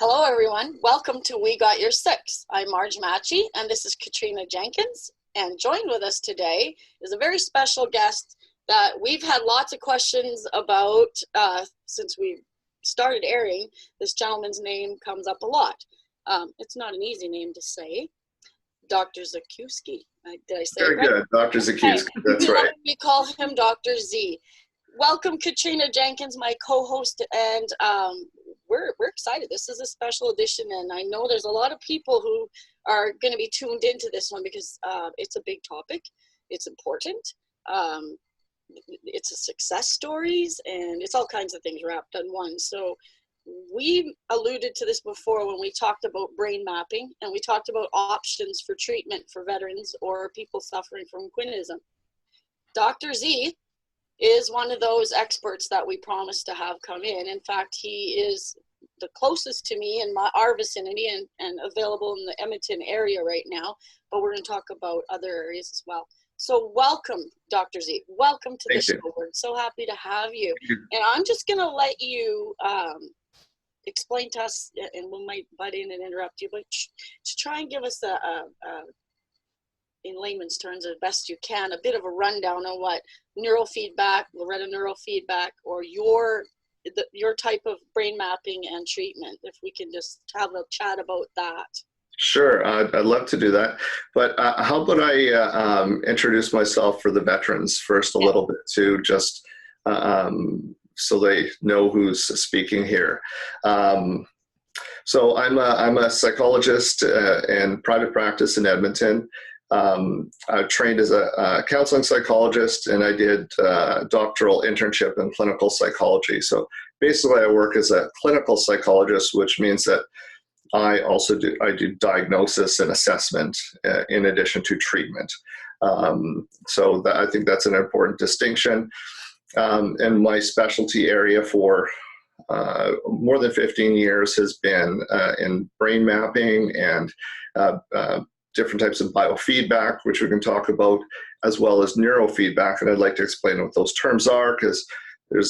Hello, everyone. Welcome to We Got Your Six. I'm Marj Matchee, and this is Kentrina Jenkins. And joined with us today is a very special guest that we've had lots of questions about since we started airing. This gentleman's name comes up a lot. It's not an easy name to say. Dr. Zukiwski. Did I say Very it right? good, Dr. Zukiwski. Okay. That's right. We call him Dr. Z. Welcome, Kentrina Jenkins, my co-host, and we're excited. This is a special edition, and I know there's a lot of people who are going to be tuned into this one because it's a big topic. It's important. It's a success stories, and it's all kinds of things wrapped in one. So we alluded to this before when we talked about brain mapping, and we talked about options for treatment for veterans or people suffering from quinism. Dr. Z is one of those experts that we promised to have come in. In fact, he is the closest to me in our vicinity and available in the Edmonton area right now, but we're going to talk about other areas as well. So welcome, Dr. Z. Welcome to the show. We're so happy to have you. And I'm just going to let you explain to us, and we might butt in and interrupt you, but to try and give us in layman's terms, as best you can, a bit of a rundown on what neurofeedback, Loretta neurofeedback, or your type of brain mapping and treatment. If we can just have a chat about that. Sure, I'd love to do that. But how about I introduce myself for the veterans first a little bit too, just so they know who's speaking here. So I'm a psychologist in private practice in Edmonton. I trained as a counseling psychologist, and I did a doctoral internship in clinical psychology. So basically I work as a clinical psychologist, which means that I also do diagnosis and assessment in addition to treatment. So I think that's an important distinction. And my specialty area for more than 15 years has been in brain mapping and different types of biofeedback, which we can talk about, as well as neurofeedback. And I'd like to explain what those terms are, because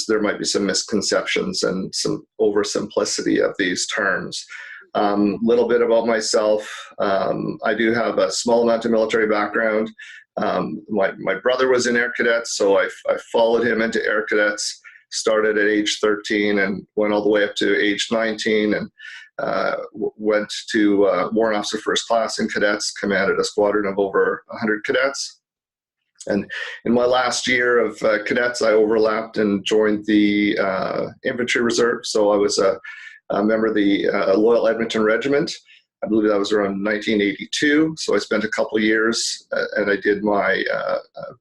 there might be some misconceptions and some oversimplicity of these terms. Little bit about myself. I do have a small amount of military background. My brother was in Air Cadets, so I followed him into Air Cadets, started at age 13 and went all the way up to age 19, and went to Warrant Officer First Class in Cadets, commanded a squadron of over 100 cadets. And in my last year of cadets, I overlapped and joined the Infantry Reserve. So I was a member of the Loyal Edmonton Regiment. I believe that was around 1982. So I spent a couple years and I did my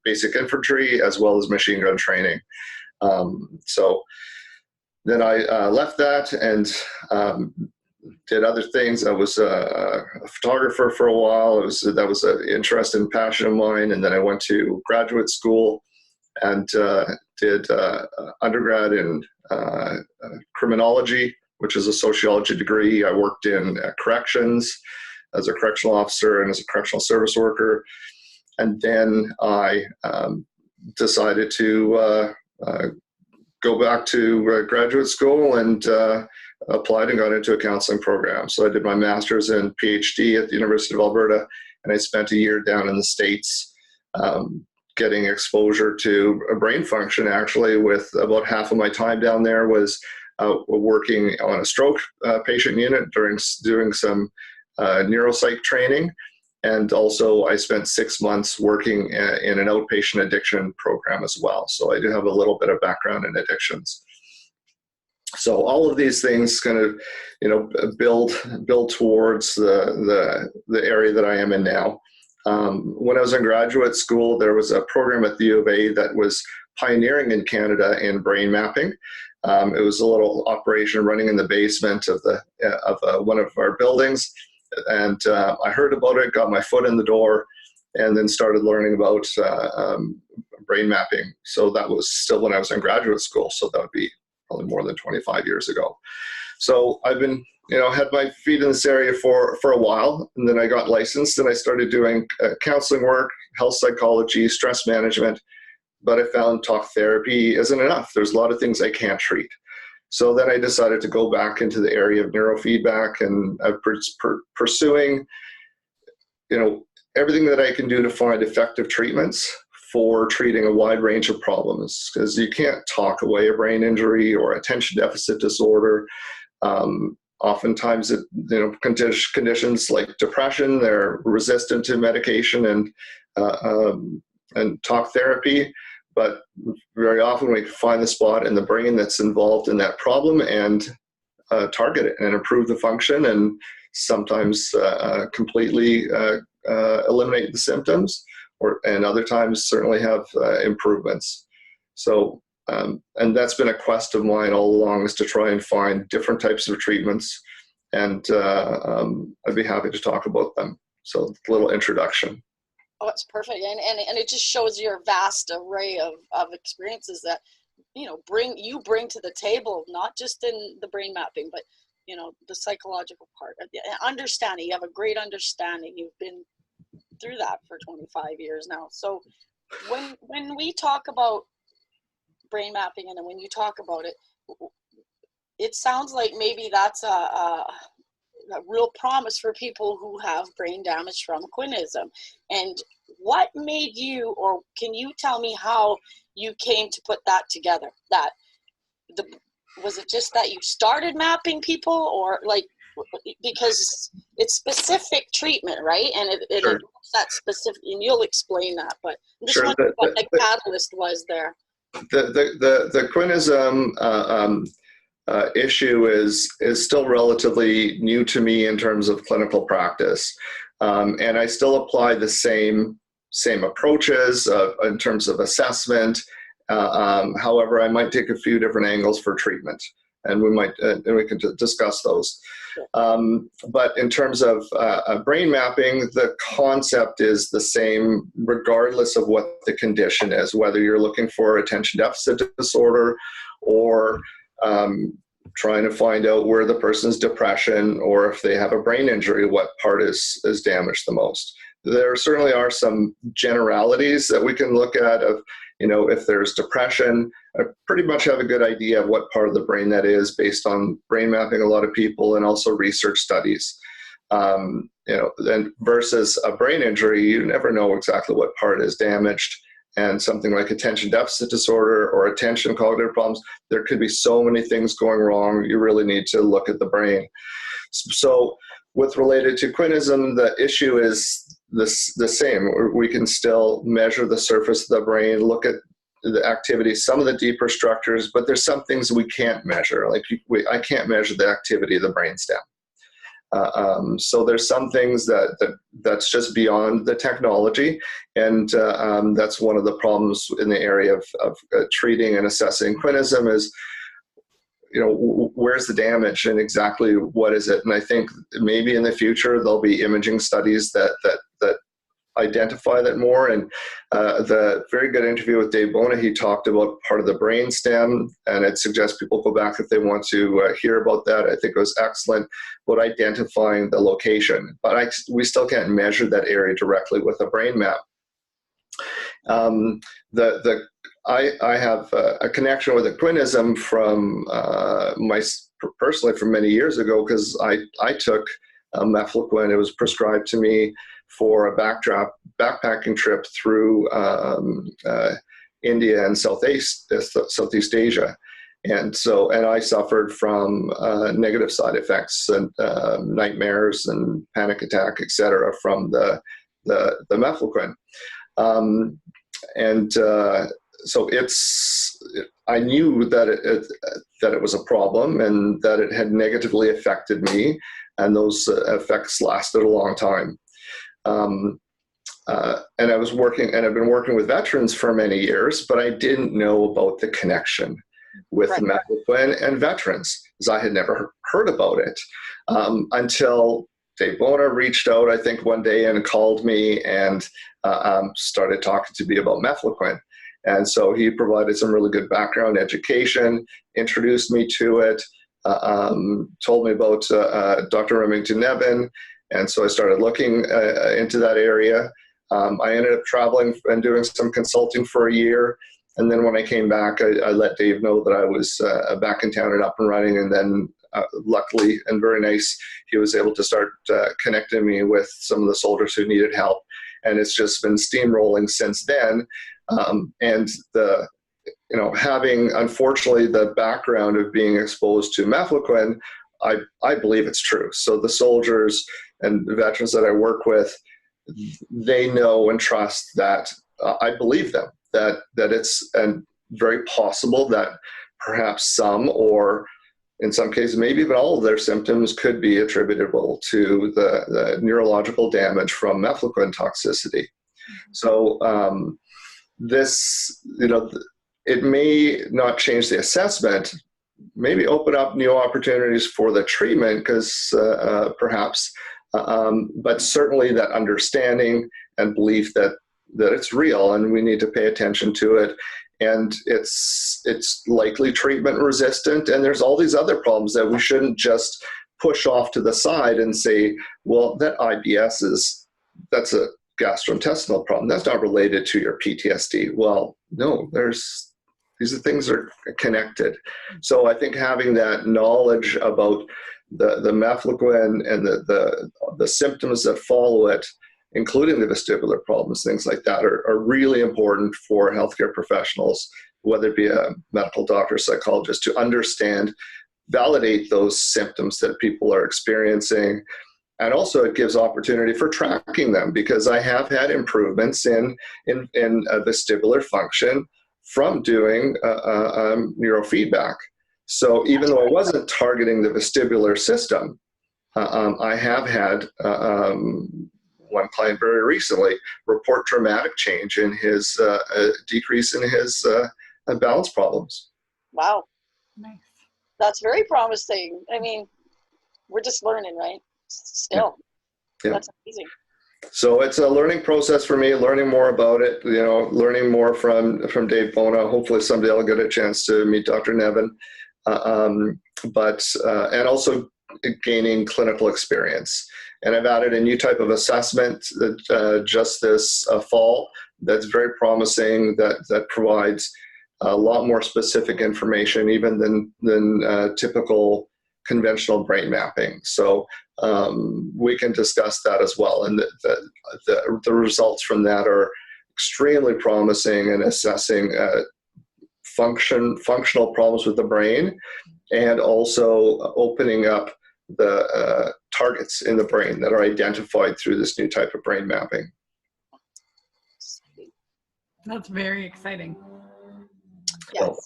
basic infantry as well as machine gun training. So then I left that and did other things. I was a photographer for a while. That was an interest and passion of mine. And then I went to graduate school and did undergrad in criminology, which is a sociology degree. I worked in corrections as a correctional officer and as a correctional service worker. And then I decided to go back to graduate school and applied and got into a counseling program. So I did my master's and PhD at the University of Alberta, and I spent a year down in the States getting exposure to brain function. Actually, with about half of my time down there was working on a stroke patient unit doing some neuropsych training. And also I spent 6 months working in an outpatient addiction program as well. So I do have a little bit of background in addictions. So all of these things kind of, build towards the area that I am in now. When I was in graduate school, there was a program at the U of A that was pioneering in Canada in brain mapping. It was a little operation running in the basement of one of our buildings. And I heard about it, got my foot in the door, and then started learning about brain mapping. So that was still when I was in graduate school. So that would be probably more than 25 years ago. So I've been, had my feet in this area for a while, and then I got licensed and I started doing counseling work, health psychology, stress management. But I found talk therapy isn't enough. There's a lot of things I can't treat. So then I decided to go back into the area of neurofeedback, and I'm pursuing, everything that I can do to find effective treatments for treating a wide range of problems, because you can't talk away a brain injury or attention deficit disorder. Oftentimes, conditions like depression, they're resistant to medication and talk therapy, but very often we find the spot in the brain that's involved in that problem and target it and improve the function, and sometimes completely eliminate the symptoms, and other times certainly have improvements. So, and that's been a quest of mine all along, is to try and find different types of treatments, and I'd be happy to talk about them. So, a little introduction. Oh, it's perfect, and it just shows your vast array of experiences that you bring to the table, not just in the brain mapping, but the psychological part, understanding. You have a great understanding. You've been through that for 25 years now. So when we talk about brain mapping, and when you talk about it, it sounds like maybe that's a real promise for people who have brain damage from quinism. And what made you, or can you tell me how you came to put that together? Was it just that you started mapping people, or because it's specific treatment, right? And it Sure. that specific, and you'll explain that, but I'm just Sure. wondering what the catalyst was there. The quinism issue is still relatively new to me in terms of clinical practice, and I still apply the same approaches in terms of assessment. However, I might take a few different angles for treatment, and we can discuss those. But in terms of brain mapping, the concept is the same regardless of what the condition is, whether you're looking for attention deficit disorder or trying to find out where the person's depression, or if they have a brain injury, what part is damaged the most. There certainly are some generalities that we can look at of, if there's depression, I pretty much have a good idea of what part of the brain that is based on brain mapping a lot of people and also research studies. Then versus a brain injury, you never know exactly what part is damaged. And something like attention deficit disorder or attention cognitive problems, there could be so many things going wrong. You really need to look at the brain. So with related to quinism, the issue is the same. We can still measure the surface of the brain, look at the activity, some of the deeper structures, but there's some things we can't measure. I can't measure the activity of the brainstem. So there's some things that's just beyond the technology, and that's one of the problems in the area of treating and assessing quinism is, where's the damage and exactly what is it? And I think maybe in the future there'll be imaging studies that identify that more. And the very good interview with Dave Bona, he talked about part of the brain stem, and I'd suggest people go back if they want to hear about that. I think it was excellent about identifying the location, but we still can't measure that area directly with a brain map. I have a connection with equinism from personally from many years ago, because I took mefloquine. It was prescribed to me for a backpacking trip through India and Southeast Asia. And I suffered from negative side effects and nightmares and panic attack, etc., from the mefloquine. So I knew that it was a problem and that it had negatively affected me, and those effects lasted a long time. And I've been working with veterans for many years, but I didn't know about the connection with mefloquine and veterans, because I had never heard about it until Dave Bona reached out, I think, one day and called me and started talking to me about mefloquine. And so he provided some really good background education, introduced me to it, told me about Dr. Remington Nevin. And so I started looking into that area. I ended up traveling and doing some consulting for a year. And then when I came back, I let Dave know that I was back in town and up and running. And then luckily and very nice, he was able to start connecting me with some of the soldiers who needed help. And it's just been steamrolling since then. And having, unfortunately, the background of being exposed to mefloquine, I believe it's true. So the soldiers and veterans that I work with, they know and trust that I believe them, that it's very possible that perhaps some, or in some cases, maybe even all of their symptoms could be attributable to the neurological damage from mefloquine toxicity. So this, it may not change the assessment, maybe open up new opportunities for the treatment, because perhaps, but certainly that understanding and belief that it's real and we need to pay attention to it. And it's likely treatment resistant. And there's all these other problems that we shouldn't just push off to the side and say, well, that IBS that's a gastrointestinal problem. That's not related to your PTSD. Well, no, these things are connected. So I think having that knowledge about the mefloquine and the symptoms that follow it, including the vestibular problems, things like that, are really important for healthcare professionals, whether it be a medical doctor, psychologist, to understand, validate those symptoms that people are experiencing. And also it gives opportunity for tracking them, because I have had improvements in vestibular function from doing neurofeedback. So even though I wasn't targeting the vestibular system, I have had one client very recently report dramatic change in his decrease in his balance problems. Wow. Nice. That's very promising. I mean, we're just learning, right? Still. Yeah. That's amazing. So it's a learning process for me, learning more about it, learning more from Dave Bona. Hopefully someday I'll get a chance to meet Dr. Nevin, and also gaining clinical experience. And I've added a new type of assessment that just this fall that's very promising, that provides a lot more specific information even than typical conventional brain mapping. So we can discuss that as well. And the results from that are extremely promising in assessing functional problems with the brain, and also opening up the targets in the brain that are identified through this new type of brain mapping. That's very exciting. Yes. So,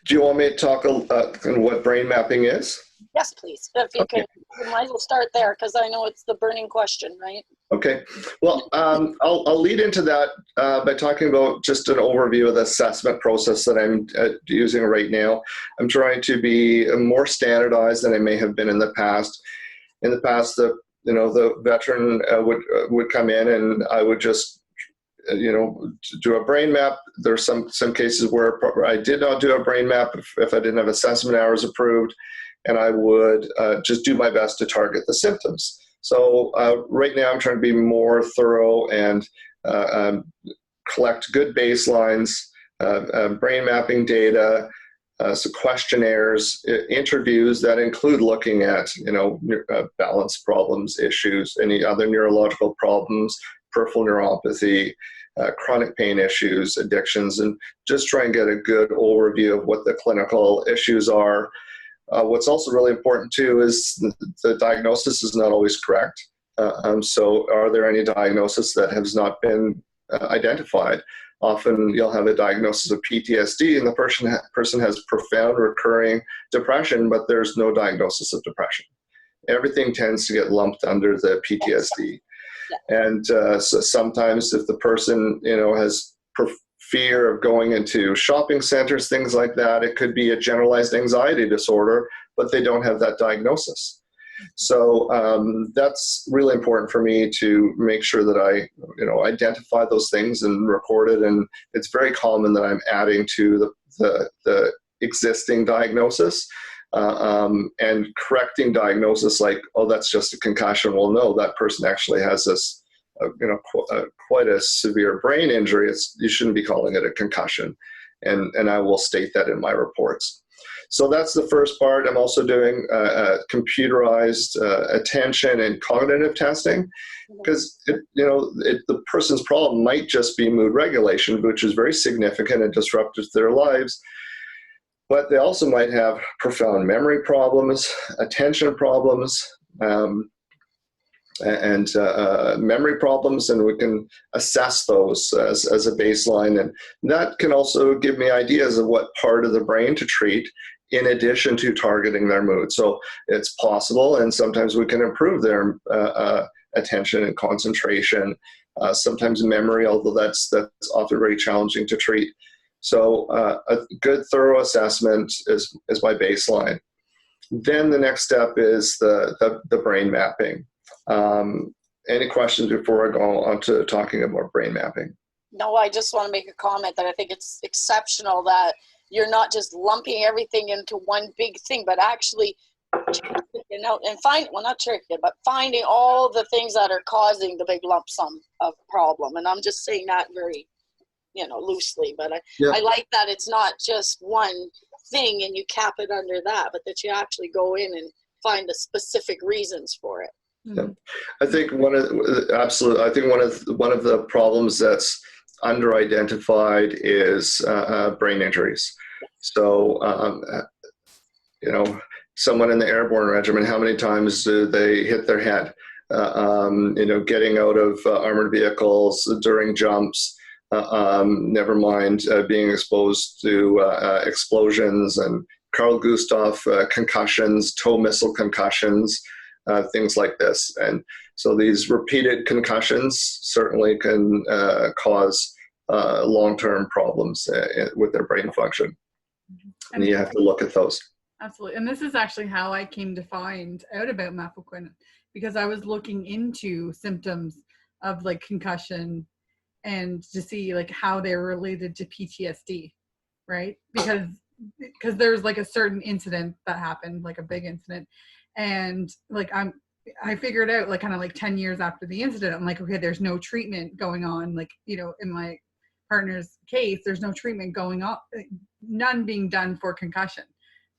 do you want me to talk on what brain mapping is? Yes, please. If you can, we might as well start there, because I know it's the burning question, right? Okay. Well, I'll lead into that by talking about just an overview of the assessment process that I'm using right now. I'm trying to be more standardized than I may have been in the past. In the past, the veteran would come in, and I would just do a brain map. There's some cases where I did not do a brain map if I didn't have assessment hours approved, and I would just do my best to target the symptoms. So right now I'm trying to be more thorough and collect good baselines, brain mapping data, so questionnaires, interviews that include looking at balance problems, issues, any other neurological problems, peripheral neuropathy, chronic pain issues, addictions, and just try and get a good overview of what the clinical issues are. What's also really important too is the diagnosis is not always correct. So are there any diagnoses that has not been identified? Often you'll have a diagnosis of PTSD and the person has profound recurring depression, but there's no diagnosis of depression. Everything tends to get lumped under the PTSD. And so sometimes if the person has fear of going into shopping centers, things like that, it could be a generalized anxiety disorder, but they don't have that diagnosis. So that's really important for me to make sure that I identify those things and record it. And it's very common that I'm adding to the existing diagnosis and correcting diagnosis like, oh, that's just a concussion. Well, no, that person actually has this quite a severe brain injury. You shouldn't be calling it a concussion. and I will state that in my reports. So that's the first part. I'm also doing computerized attention and cognitive testing, because the person's problem might just be mood regulation, which is very significant and disruptive to their lives. But they also might have profound memory problems, attention problems, and memory problems, and we can assess those as a baseline. And that can also give me ideas of what part of the brain to treat in addition to targeting their mood. So it's possible, and sometimes we can improve their attention and concentration, sometimes memory, although that's often very challenging to treat. So a good thorough assessment is my baseline. Then the next step is the brain mapping. Any questions before I go on to talking about brain mapping? No, I just want to make a comment that I think it's exceptional that you're not just lumping everything into one big thing, but actually, finding all the things that are causing the big lump sum of problem. And I'm just saying that very, loosely, but I like that it's not just one thing and you cap it under that, but that you actually go in and find the specific reasons for it. Yeah. I think one of the problems that's under-identified is brain injuries. So, someone in the airborne regiment, how many times do they hit their head? Getting out of armored vehicles during jumps, never mind being exposed to explosions, and Carl Gustav concussions, tow missile concussions, things like this. And so these repeated concussions certainly can cause long-term problems with their brain function. And you have to look at those. Absolutely. And this is actually how I came to find out about methylquin, because I was looking into symptoms of like concussion and to see like how they're related to PTSD, right? Because there's like a certain incident that happened, like a big incident. And like I figured out like kind of like 10 years after the incident, I'm like, okay, there's no treatment going on. Like, in my partner's case, there's no treatment going on, none being done for concussion,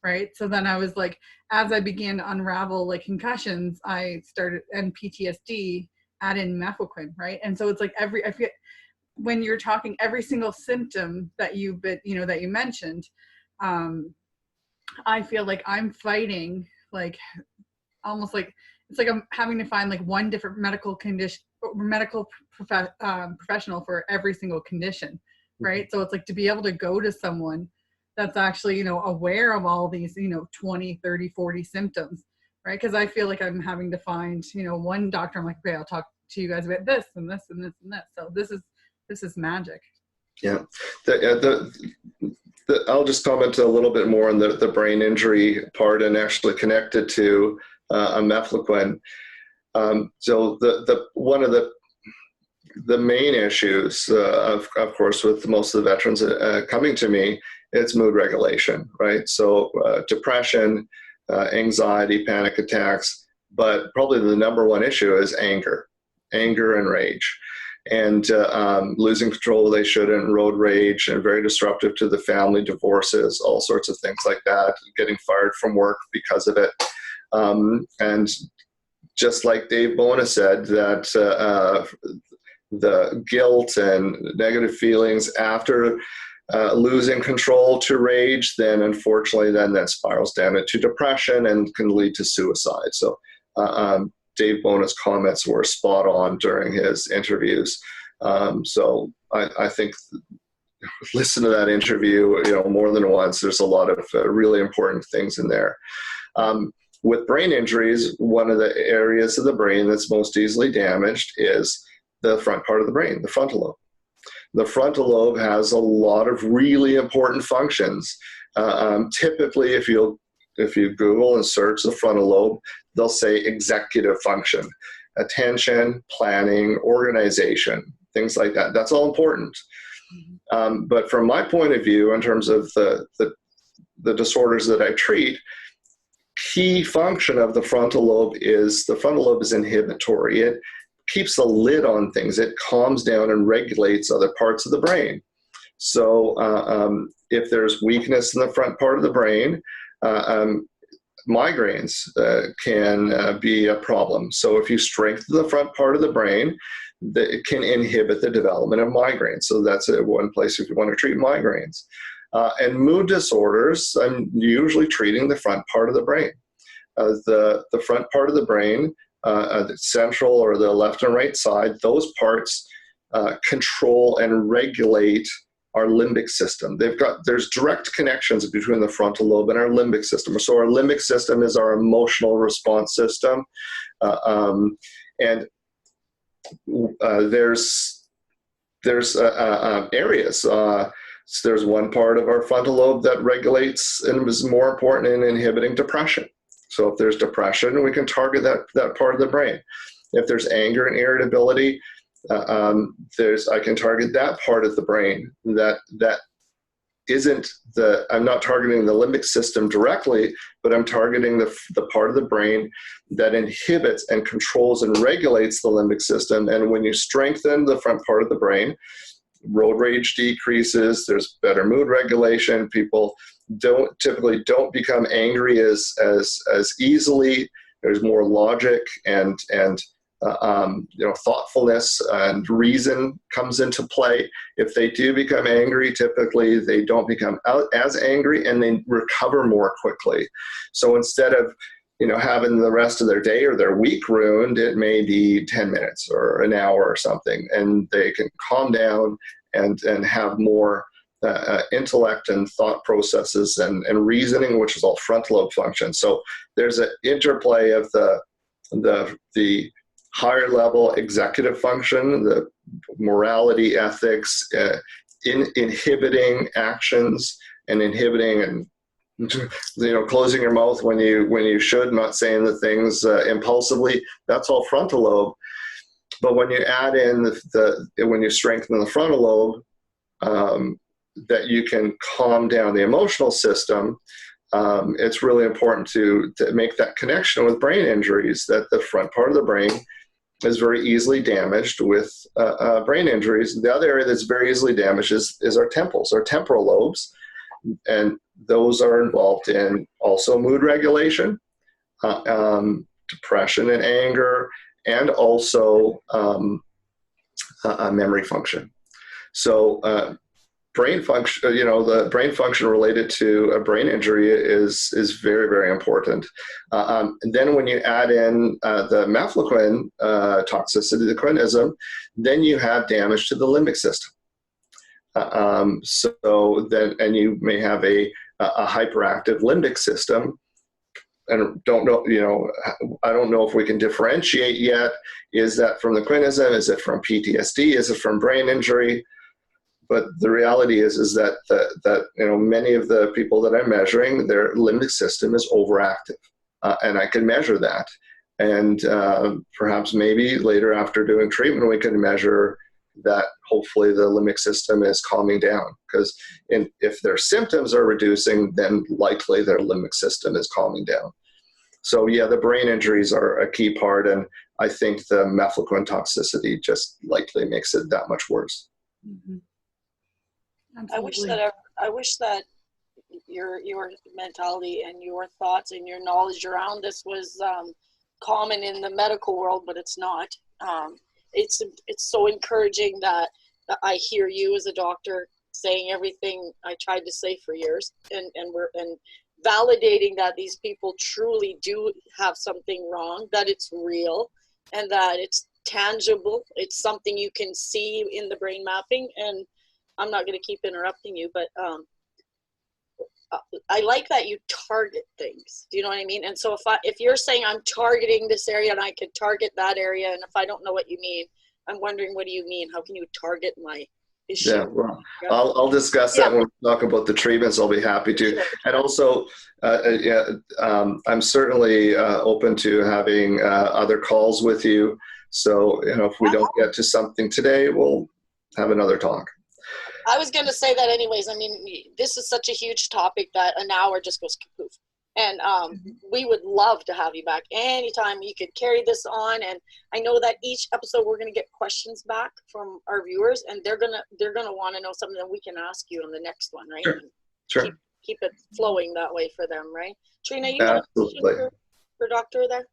right? So then I was like, as I began to unravel like concussions, I started, and PTSD, add in methylquin, right? And so it's like I forget, when you're talking every single symptom that that you mentioned, I feel like I'm fighting like almost like it's like I'm having to find like one different medical professional for every single condition, right? So it's like to be able to go to someone that's actually, aware of all these, 20, 30, 40 symptoms, right? Because I feel like I'm having to find, one doctor, I'm like, okay, I'll talk to you guys about this and this and this and this. So this is magic. Yeah. I'll just comment a little bit more on the brain injury part and actually connect it to methylquin. So one of the main issues, of course, with most of the veterans coming to me, it's mood regulation, right? So depression, anxiety, panic attacks, but probably the number one issue is anger and rage. And losing control they shouldn't, road rage, and very disruptive to the family, divorces, all sorts of things like that, getting fired from work because of it. And just like Dave Bona said, that the guilt and negative feelings after losing control to rage, then unfortunately that spirals down into depression and can lead to suicide. So Dave Bona's comments were spot on during his interviews. So I think listen to that interview, more than once. There's a lot of really important things in there. With brain injuries, one of the areas of the brain that's most easily damaged is the front part of the brain, the frontal lobe. The frontal lobe has a lot of really important functions. Typically, if you Google and search the frontal lobe, they'll say executive function, attention, planning, organization, things like that. That's all important. But from my point of view, in terms of the disorders that I treat, key function of the frontal lobe is inhibitory. It keeps the lid on things. It calms down and regulates other parts of the brain. So if there's weakness in the front part of the brain, migraines can be a problem. So if you strengthen the front part of the brain, it can inhibit the development of migraines. So that's one place if you want to treat migraines. And mood disorders, I'm usually treating the front part of the brain. The front part of the brain, the central or the left and right side, those parts control and regulate our limbic system. There's direct connections between the frontal lobe and our limbic system. So our limbic system is our emotional response system. And there's areas. There's one part of our frontal lobe that regulates and is more important in inhibiting depression. So if there's depression, we can target that part of the brain. If there's anger and irritability, I can target that part of the brain that isn't I'm not targeting the limbic system directly, but I'm targeting the part of the brain that inhibits and controls and regulates the limbic system. And when you strengthen the front part of the brain, road rage decreases, there's better mood regulation, people typically don't become angry as easily, there's more logic and thoughtfulness and reason comes into play. If they do become angry, typically they don't become as angry and they recover more quickly. So instead of having the rest of their day or their week ruined, it may be 10 minutes or an hour or something, and they can calm down and have more intellect and thought processes and reasoning, which is all frontal lobe function. So there's an interplay of the higher level executive function, the morality, ethics, inhibiting actions and inhibiting and closing your mouth when you should, not saying the things impulsively. That's all frontal lobe. But when you add in when you strengthen the frontal lobe, that you can calm down the emotional system. It's really important to make that connection with brain injuries, that the front part of the brain is very easily damaged with brain injuries. The other area that's very easily damaged is our temples, our temporal lobes, and those are involved in also mood regulation, depression and anger, and also memory function. So brain function, the brain function related to a brain injury is very, very important. And then when you add in the mefloquine toxicity, the quinism, then you have damage to the limbic system. And you may have a hyperactive limbic system. And I don't know if we can differentiate yet. Is that from the quinism? Is it from PTSD? Is it from brain injury? But the reality is that many of the people that I'm measuring, their limbic system is overactive, and I can measure that. And perhaps maybe later after doing treatment, we can measure that hopefully the limbic system is calming down. Because if their symptoms are reducing, then likely their limbic system is calming down. So yeah, the brain injuries are a key part, and I think the mefloquine toxicity just likely makes it that much worse. Mm-hmm. I wish that your mentality and your thoughts and your knowledge around this was common in the medical world, but it's not. It's so encouraging that I hear you as a doctor saying everything I tried to say for years, and validating that these people truly do have something wrong, that it's real, and that it's tangible. It's something you can see in the brain mapping. And I'm not going to keep interrupting you, but I like that you target things. Do you know what I mean? And so if you're saying I'm targeting this area and I could target that area, and if I don't know what you mean, I'm wondering, what do you mean? How can you target my issue? Yeah, well, I'll discuss that when we talk about the treatments. I'll be happy to. Sure. And also, I'm certainly open to having other calls with you. So, if we don't get to something today, we'll have another talk. I was going to say that anyways. I mean, this is such a huge topic that an hour just goes kapoof. And we would love to have you back anytime. You could carry this on, and I know that each episode we're going to get questions back from our viewers, and they're gonna want to know something that we can ask you on the next one, right? Sure. Sure. Keep it flowing that way for them, right? Trina, you have a question for Doctor there?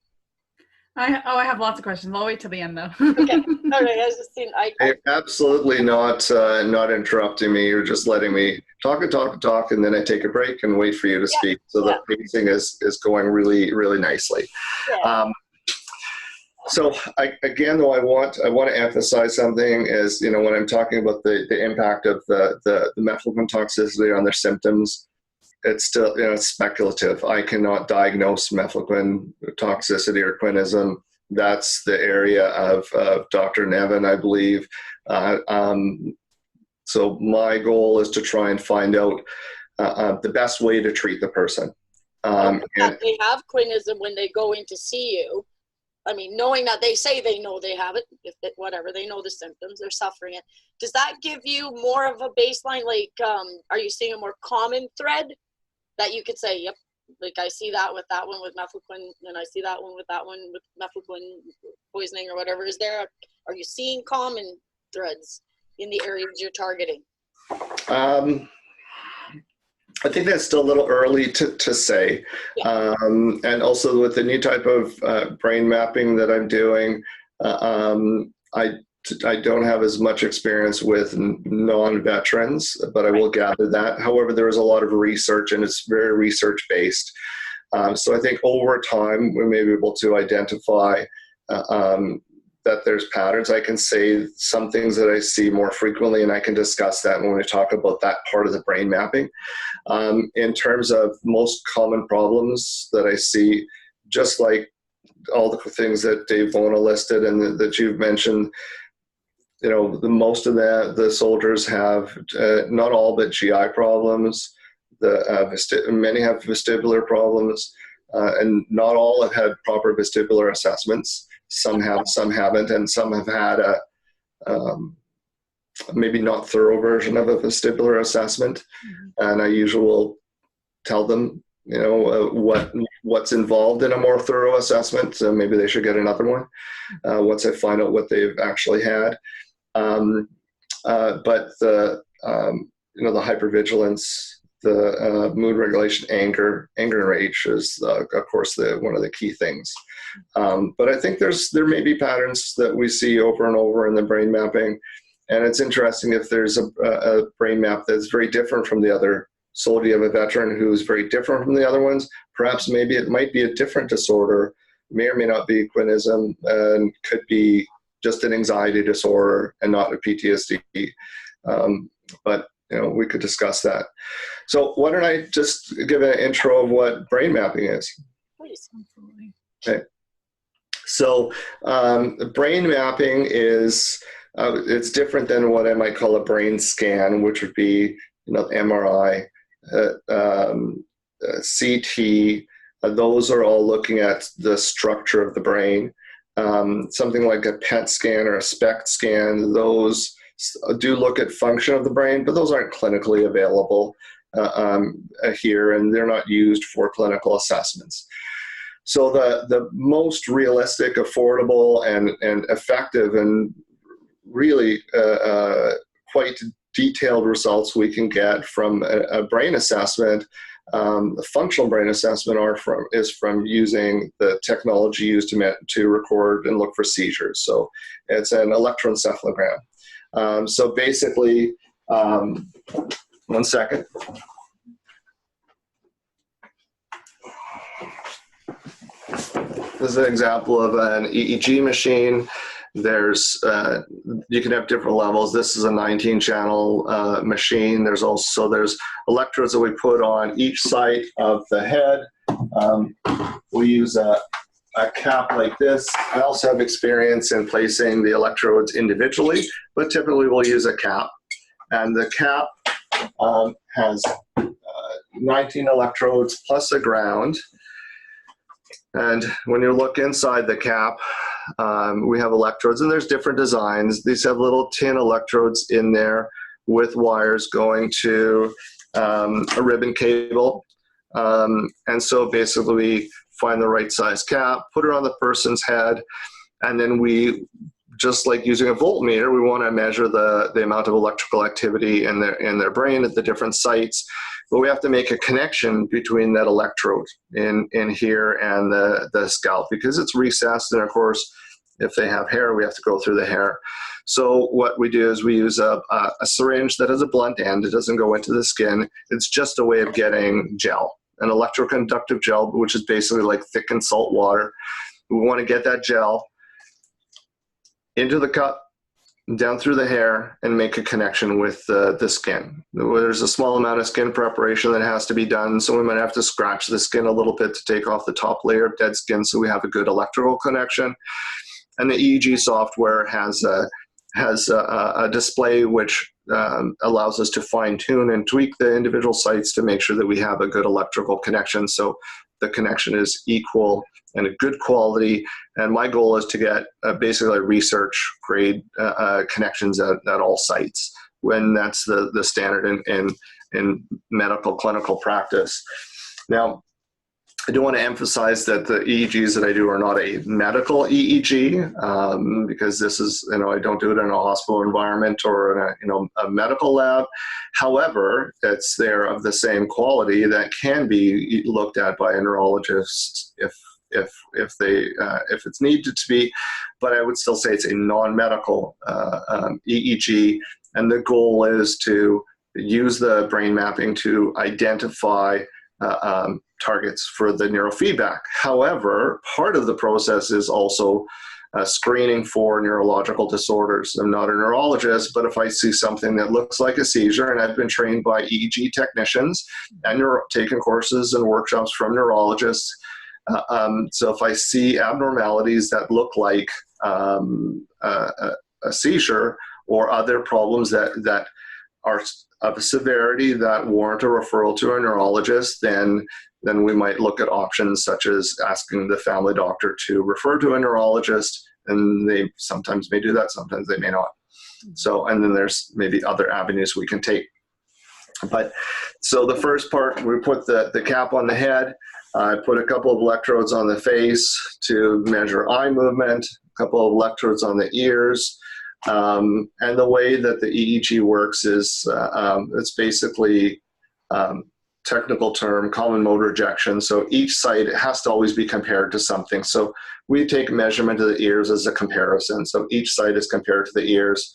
I have lots of questions. I'll wait till the end though. Okay. All right. I was just seeing. Absolutely not interrupting me. You're just letting me talk, and then I take a break and wait for you to speak. So the pacing is going really, really nicely. Yeah. So again, though, I want to emphasize something is, you know, when I'm talking about the impact of the mefloquine toxicity on their symptoms, it's still, you know, it's speculative. I cannot diagnose mefloquine toxicity or quinism. That's the area of Dr. Nevin, I believe. So my goal is to try and find out the best way to treat the person. And they have quinism when they go in to see you. I mean, knowing that they say they know they have it, whatever, they know the symptoms, they're suffering it. Does that give you more of a baseline? Like, are you seeing a more common thread that you could say, yep, like I see that one with mefloquine, and I see that one with mefloquine poisoning or whatever? Are you seeing common threads in the areas you're targeting? I think that's still a little early to say. Yeah. And also with the new type of brain mapping that I'm doing, I don't have as much experience with non-veterans, but I will gather that. However, there is a lot of research, and it's very research-based. So I think over time, we may be able to identify that there's patterns. I can say some things that I see more frequently, and I can discuss that when we talk about that part of the brain mapping. In terms of most common problems that I see, just like all the things that Dave Bona listed and that you've mentioned, you know, most of the soldiers have, not all, but GI problems. Many have vestibular problems, and not all have had proper vestibular assessments. Some have, some haven't, and some have had a maybe not thorough version of a vestibular assessment. And I usually will tell them, you know, what's involved in a more thorough assessment. So maybe they should get another one once I find out what they've actually had. But the you know, the hypervigilance, the mood regulation, anger and rage is of course one of the key things. But I think there may be patterns that we see over and over in the brain mapping, and it's interesting if there's a brain map that's very different from the other. So do you have a veteran who's very different from the other ones? Perhaps maybe it might be a different disorder, may or may not be quinism, and could be just an anxiety disorder and not a PTSD. But you know, we could discuss that. So why don't I just give an intro of what brain mapping is? Please. Okay. So brain mapping is it's different than what I might call a brain scan, which would be, you know, MRI, CT. Those are all looking at the structure of the brain. Something like a PET scan or a SPECT scan, those do look at function of the brain, but those aren't clinically available here, and they're not used for clinical assessments. So the most realistic, affordable, and effective, and really quite detailed results we can get from a brain assessment, the functional brain assessment, is from using the technology used to record and look for seizures. So it's an electroencephalogram. So basically, 1 second. This is an example of an EEG machine. There's, you can have different levels. This is a 19-channel machine. There's electrodes that we put on each side of the head. We use a cap like this. I also have experience in placing the electrodes individually, but typically we'll use a cap. And the cap has 19 electrodes plus a ground. And when you look inside the cap, we have electrodes, and there's different designs. These have little tin electrodes in there with wires going to a ribbon cable. And so basically we find the right size cap, put it on the person's head, and then we, just like using a voltmeter, we want to measure the amount of electrical activity in their brain at the different sites. But we have to make a connection between that electrode in here and the scalp, because it's recessed, and of course, if they have hair, we have to go through the hair. So what we do is we use a syringe that has a blunt end. It doesn't go into the skin. It's just a way of getting gel, an electroconductive gel, which is basically like thickened salt water. We want to get that gel into the cup, down through the hair, and make a connection with the skin. There's a small amount of skin preparation that has to be done, so we might have to scratch the skin a little bit to take off the top layer of dead skin so we have a good electrical connection. And the EEG software has a display which allows us to fine-tune and tweak the individual sites to make sure that we have a good electrical connection, so the connection is equal and a good quality. And my goal is to get basically research grade connections at all sites, when that's the standard in medical clinical practice. Now, I do want to emphasize that the EEGs that I do are not a medical EEG, because this is, I don't do it in a hospital environment or in a medical lab. However, they're of the same quality that can be looked at by a neurologist if it's needed to be. But I would still say it's a non-medical EEG, and the goal is to use the brain mapping to identify targets for the neurofeedback. However, part of the process is also screening for neurological disorders. I'm not a neurologist, but if I see something that looks like a seizure, and I've been trained by EEG technicians and taken courses and workshops from neurologists, so if I see abnormalities that look like a seizure or other problems that are of a severity that warrant a referral to a neurologist, then we might look at options such as asking the family doctor to refer to a neurologist, and they sometimes may do that, sometimes they may not. So, and then there's maybe other avenues we can take. But so the first part, we put the cap on the head. I put a couple of electrodes on the face to measure eye movement, a couple of electrodes on the ears. And the way that the EEG works is it's basically technical term, common mode rejection. So each site has to always be compared to something. So we take measurement of the ears as a comparison. So each site is compared to the ears.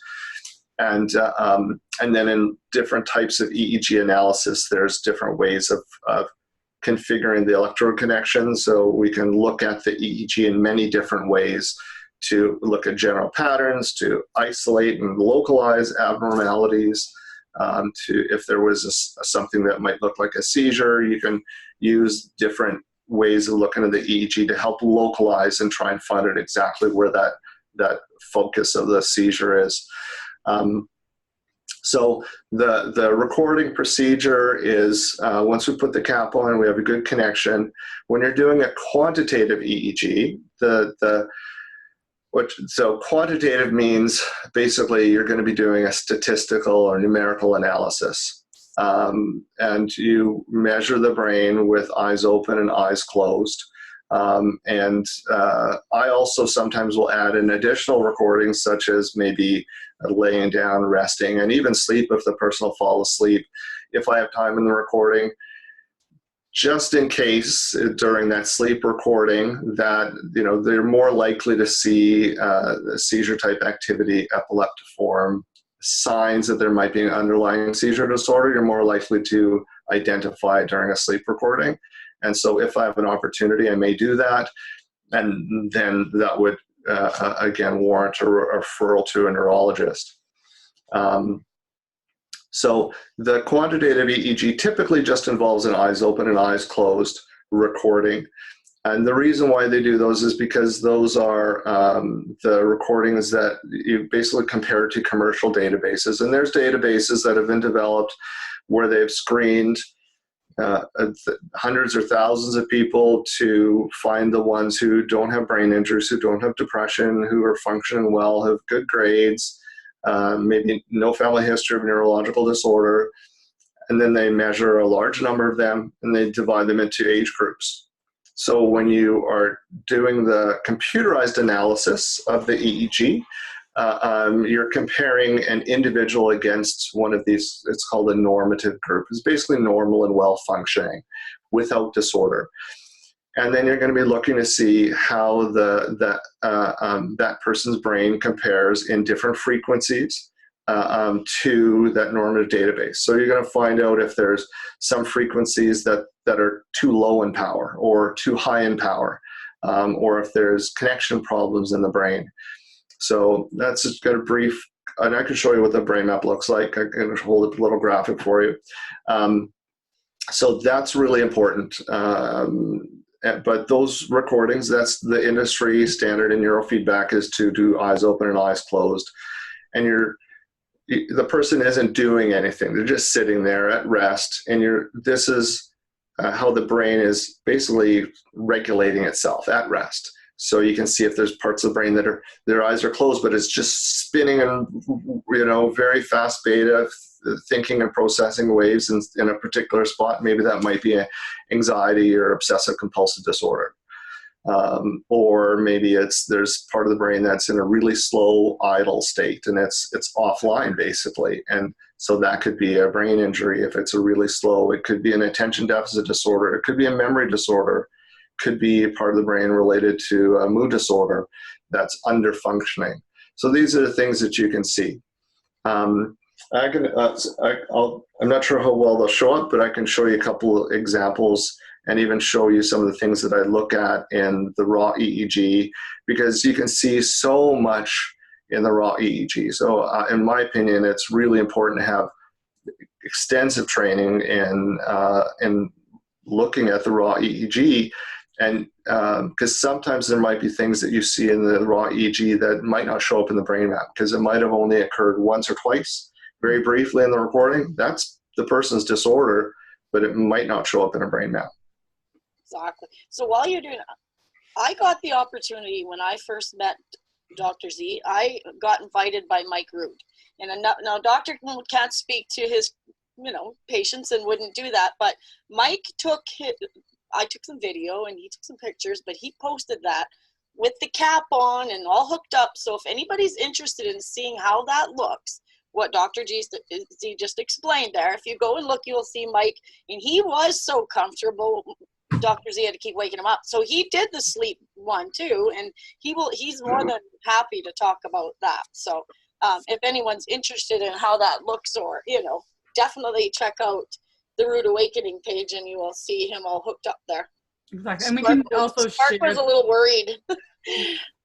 And then in different types of EEG analysis, there's different ways of configuring the electrode connection. So we can look at the EEG in many different ways to look at general patterns, to isolate and localize abnormalities, to if there was something that might look like a seizure, you can use different ways of looking at the EEG to help localize and try and find out exactly where that focus of the seizure is. So the recording procedure is once we put the cap on, we have a good connection. When you're doing a quantitative EEG, so quantitative means basically you're going to be doing a statistical or numerical analysis. And you measure the brain with eyes open and eyes closed. I also sometimes will add in additional recordings, such as maybe laying down, resting, and even sleep if the person will fall asleep if I have time in the recording, just in case during that sleep recording that they're more likely to see seizure type activity, epileptiform, signs that there might be an underlying seizure disorder. You're more likely to identify during a sleep recording. And so if I have an opportunity, I may do that. And then that would, again, warrant a referral to a neurologist. So the quantitative EEG typically just involves an eyes open and eyes closed recording. And the reason why they do those is because those are the recordings that you basically compare to commercial databases. And there's databases that have been developed where they've screened hundreds or thousands of people to find the ones who don't have brain injuries, who don't have depression, who are functioning well, have good grades, maybe no family history of neurological disorder. and then they measure a large number of them, and they divide them into age groups. So when you are doing the computerized analysis of the EEG, you're comparing an individual against one of these. It's called a normative group. It's basically normal and well-functioning without disorder. And then you're going to be looking to see how that person's brain compares in different frequencies to that normative database. So you're going to find out if there's some frequencies that are too low in power or too high in power, or if there's connection problems in the brain. So that's just got a brief, and I can show you what the brain map looks like. I can hold up a little graphic for you. So that's really important. But those recordings, that's the industry standard in neurofeedback, is to do eyes open and eyes closed. And the person isn't doing anything. They're just sitting there at rest. And this is how the brain is basically regulating itself at rest. So you can see if there's parts of the brain that their eyes are closed, but it's just spinning in, very fast beta, thinking and processing waves in a particular spot. Maybe that might be anxiety or obsessive compulsive disorder. Or maybe there's part of the brain that's in a really slow idle state, and it's offline basically. And so that could be a brain injury if it's a really slow. It could be an attention deficit disorder. It could be a memory disorder. Could be part of the brain related to a mood disorder that's under functioning. So these are the things that you can see. I'm not sure how well they'll show up, but I can show you a couple of examples and even show you some of the things that I look at in the raw EEG, because you can see so much in the raw EEG. So in my opinion, it's really important to have extensive training in looking at the raw EEG. And because sometimes there might be things that you see in the raw EEG that might not show up in the brain map, because it might have only occurred once or twice, very briefly in the recording. That's the person's disorder, but it might not show up in a brain map. Exactly. So while you're doing, I got the opportunity when I first met Dr. Z. I got invited by Mike Root, and now Dr. can't speak to his, patients and wouldn't do that, but Mike I took some video and he took some pictures, but he posted that with the cap on and all hooked up. So if anybody's interested in seeing how that looks, what Dr. Z just explained there, if you go and look, you'll see Mike, and he was so comfortable. Dr. Z had to keep waking him up. So he did the sleep one too, and he's more than happy to talk about that. So if anyone's interested in how that looks, or, definitely check out the Rude Awakening page, and you will see him all hooked up there. Exactly. And we can also Spark share. was a little worried.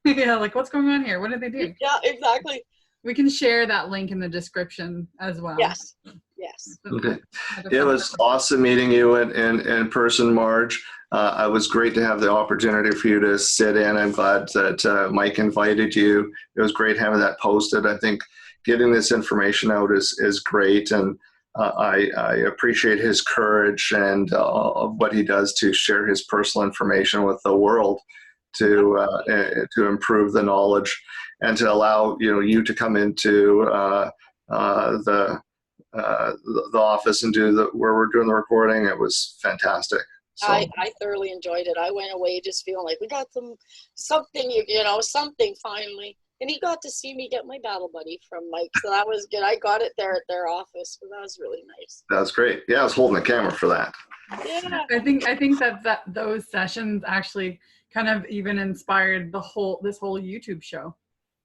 Yeah, like, what's going on here? What did they do? Yeah, exactly. We can share that link in the description as well. Yes. Okay. It was awesome meeting you in person, Marj. It was great to have the opportunity for you to sit in. I'm glad that Mike invited you. It was great having that posted. I think getting this information out is great, and I appreciate his courage and what he does to share his personal information with the world to improve the knowledge and to allow you to come into the office and where we're doing the recording. It was fantastic. So. I thoroughly enjoyed it. I went away just feeling like we got something finally. And he got to see me get my battle buddy from Mike. So that was good. I got it there at their office. So that was really nice. That was great. Yeah, I was holding the camera for that. Yeah. I think that those sessions actually kind of even inspired this whole YouTube show,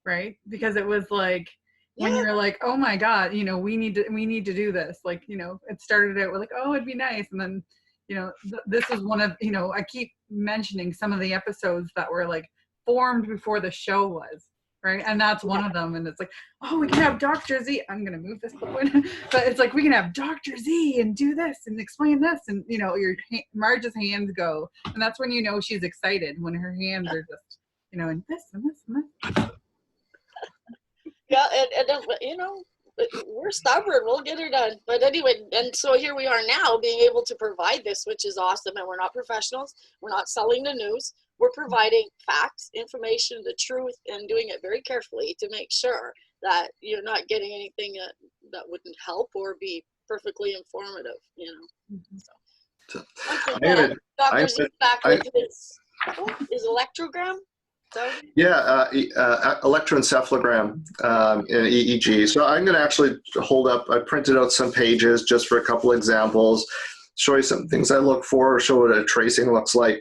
right? Because it was like, when you're like, oh my God, we need to do this. Like, it started out with like, oh, it'd be nice. And then, this is one of, I keep mentioning some of the episodes that were like formed before the show was, right? And that's one of them. And it's like, oh, we can have Dr. Z. I'm going to move this forward. But it's like, we can have Dr. Z and do this and explain this. And, Marj's hands go. And that's when she's excited, when her hands are just, and this and this and this. Yeah, and we're stubborn. We'll get her done. But anyway, and so here we are now being able to provide this, which is awesome. And we're not professionals. We're not selling the news. We're providing facts, information, the truth, and doing it very carefully to make sure that you're not getting anything that wouldn't help or be perfectly informative, you know. Mhm. So, once I'm again, gonna, Dr. I'm Z gonna, back I, with his electrogram. So, yeah, electroencephalogram in EEG. So I'm going to actually hold up, I printed out some pages just for a couple examples, show you some things I look for, show what a tracing looks like.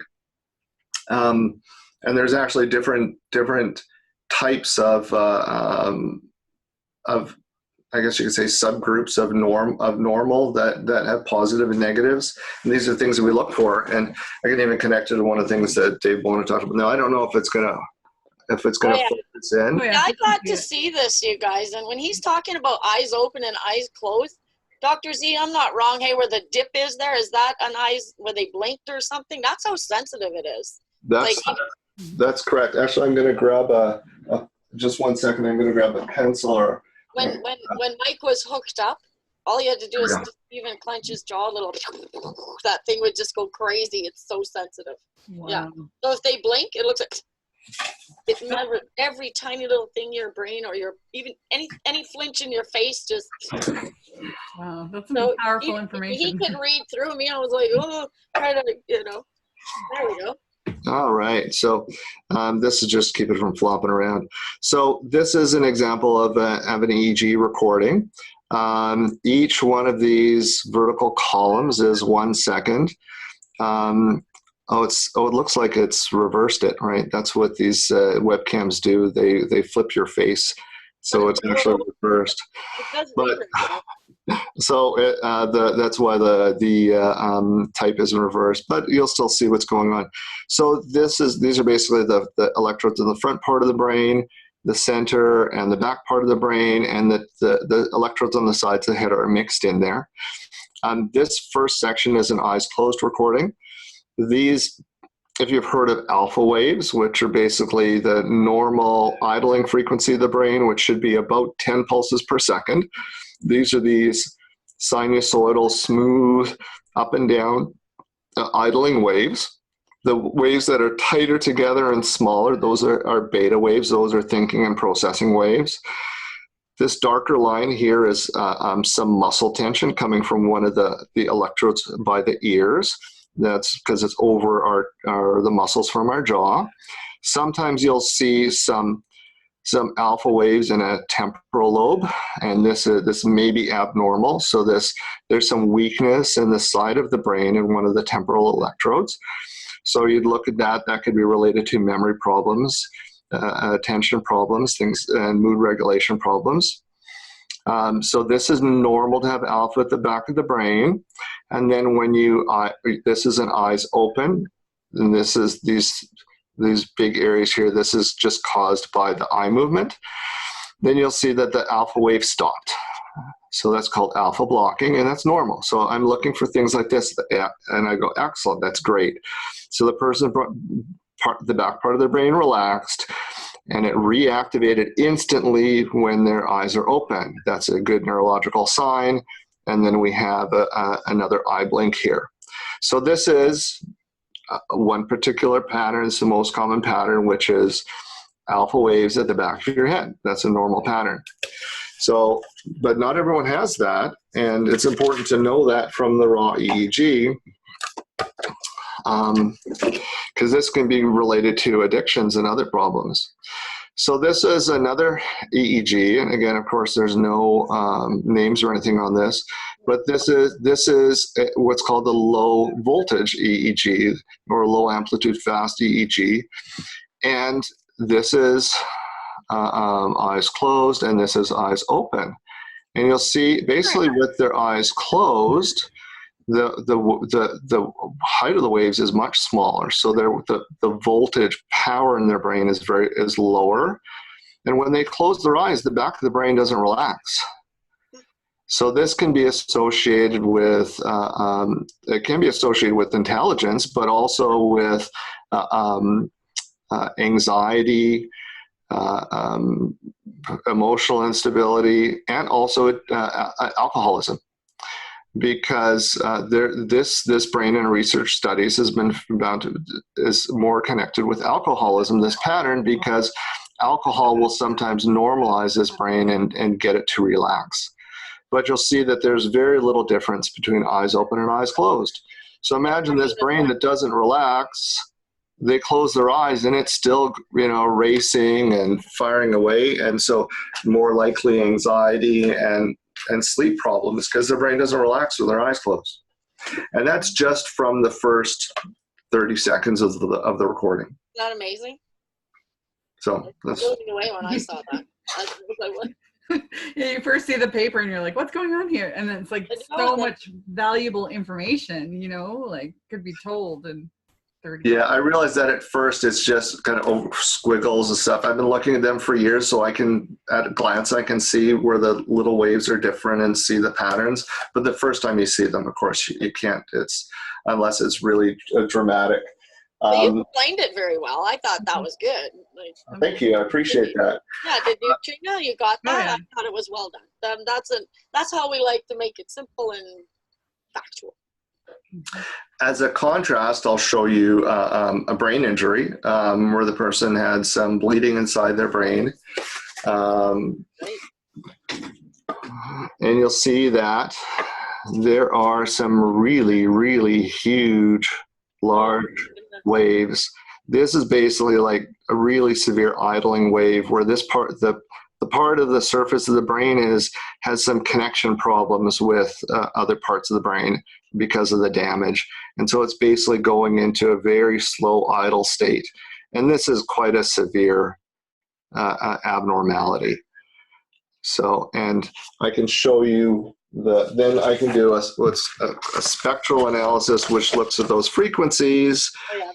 And there's actually different types of I guess you could say subgroups of normal that have positive and negatives. And these are things that we look for. And I can even connect it to one of the things that Dave wanted to talk about. Now, I don't know if it's gonna oh, yeah. focus in. Oh, Yeah, yeah, I we can got see to it. see this, you guys. And when he's talking about eyes open and eyes closed, Dr. Z, I'm not wrong. Hey, where the dip is there, is that an eyes where they blinked or something? That's how sensitive it is. Like, That's correct. Actually, I'm gonna grab just 1 second. I'm gonna grab a pencil or. when Mike was hooked up, all he had to do is Yeah. just even clench his jaw a little. That thing would just go crazy. It's so sensitive. Wow. Yeah. So if they blink, it looks like it never. Every tiny little thing in your brain or your even any flinch in your face just. Wow, that's some So powerful he information. could read through me. I was like, oh, try to, you know. There we go. All right. So this is just keep it from flopping around. So this is an example of an EEG recording. Each one of these vertical columns is 1 second. It looks like it's reversed it, right? That's what these webcams do. They flip your face, so it's actually reversed. It does But reverse. so that's why the type is in reverse, but you'll still see what's going on. So these are basically the electrodes in the front part of the brain, the center, and the back part of the brain, and the electrodes on the sides of the head are mixed in there. This first section is an eyes closed recording. These, if you've heard of alpha waves, which are basically the normal idling frequency of the brain, which should be about 10 pulses per second. These are these sinusoidal, smooth, up and down idling waves. The waves that are tighter together and smaller, those are beta waves. Those are thinking and processing waves. This darker line here is some muscle tension coming from one of the electrodes by the ears. That's because it's over the muscles from our jaw. Sometimes you'll see some alpha waves in a temporal lobe, and this may be abnormal. So there's some weakness in the side of the brain in one of the temporal electrodes. So you'd look at that. That could be related to memory problems, attention problems, things, and mood regulation problems. So this is normal to have alpha at the back of the brain. And then when this is an eyes open, and this is these big areas here, this is just caused by the eye movement. Then you'll see that the alpha wave stopped. So that's called alpha blocking, and that's normal. So I'm looking for things like this, and I go, excellent, that's great. So the person, the back part of their brain relaxed, and it reactivated instantly when their eyes are open. That's a good neurological sign. And then we have another eye blink here. So this is one particular pattern. It's the most common pattern, which is alpha waves at the back of your head. That's a normal pattern. So, but not everyone has that. And it's important to know that from the raw EEG, because this can be related to addictions and other problems. So this is another EEG, and again, of course, there's no names or anything on this, but this is what's called the low voltage EEG, or low amplitude fast EEG, and this is eyes closed, and this is eyes open, and you'll see basically with their eyes closed, the height of the waves is much smaller, so the voltage power in their brain is lower, and when they close their eyes, the back of the brain doesn't relax. So this can be associated with intelligence, but also with anxiety, emotional instability, and also alcoholism. Because this brain in research studies has been found is more connected with alcoholism, this pattern, because alcohol will sometimes normalize this brain and get it to relax. but you'll see that there's very little difference between eyes open and eyes closed. So imagine this brain that doesn't relax. They close their eyes and it's still, racing and firing away. And so more likely anxiety and sleep problems because their brain doesn't relax with their eyes closed. And that's just from the first 30 seconds of the recording. Isn't that amazing? So that's blew me away when I saw that. I was like, what? Yeah, you first see the paper and you're like, what's going on here? And then it's like so much valuable information, like could be told in 30 Yeah, I realized that at first it's just kind of squiggles and stuff. I've been looking at them for years, so at a glance, I can see where the little waves are different and see the patterns. But the first time you see them, of course, you can't, unless it's really dramatic. You explained it very well. I thought that was good. Thank you. I appreciate that. Yeah, did you, Trina? You got that? Oh, yeah. I thought it was well done. That's how we like to make it simple and factual. As a contrast, I'll show you a brain injury where the person had some bleeding inside their brain. And you'll see that there are some really, really huge, large waves. This is basically like a really severe idling wave where this part, the part of the surface of the brain has some connection problems with other parts of the brain because of the damage. And so it's basically going into a very slow idle state. And this is quite a severe abnormality. So, and I can show you then I can do a spectral analysis, which looks at those frequencies. Oh, yeah,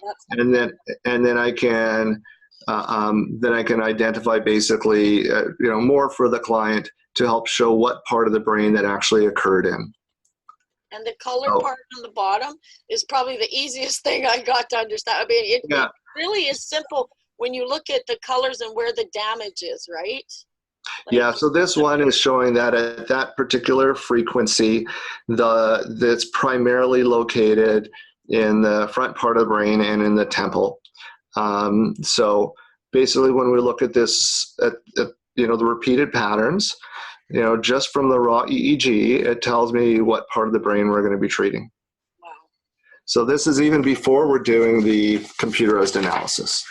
and then I can identify basically, more for the client to help show what part of the brain that actually occurred in. And the color part on the bottom is probably the easiest thing I got to understand. I mean, it really is simple when you look at the colors and where the damage is, right? Yeah, so this one is showing that at that particular frequency, that's primarily located in the front part of the brain and in the temple. So basically, when we look at this, at the repeated patterns, just from the raw EEG, it tells me what part of the brain we're going to be treating. Wow. So this is even before we're doing the computerized analysis.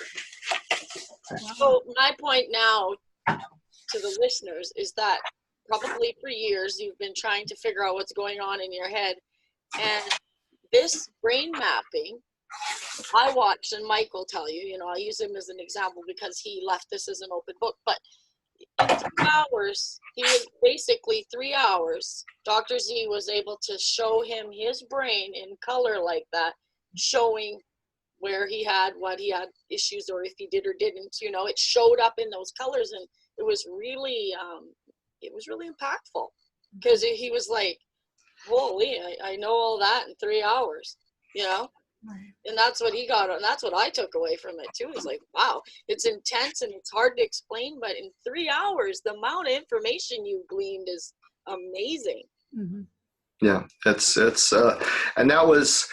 So my point now to the listeners is that probably for years you've been trying to figure out what's going on in your head, and this brain mapping I watched, and Mike will tell you, I use him as an example because he left this as an open book, but in 3 hours, he was basically 3 hours, Dr. Z was able to show him his brain in color like that, showing where he had, what he had issues, or if he did or didn't, it showed up in those colors, and it was really impactful because he was like, holy, I know all that in 3 hours, Right. And that's what he got, and that's what I took away from it too. It's like, wow, it's intense and it's hard to explain, but in 3 hours, the amount of information you gleaned is amazing. Mm-hmm. Yeah, it's and that was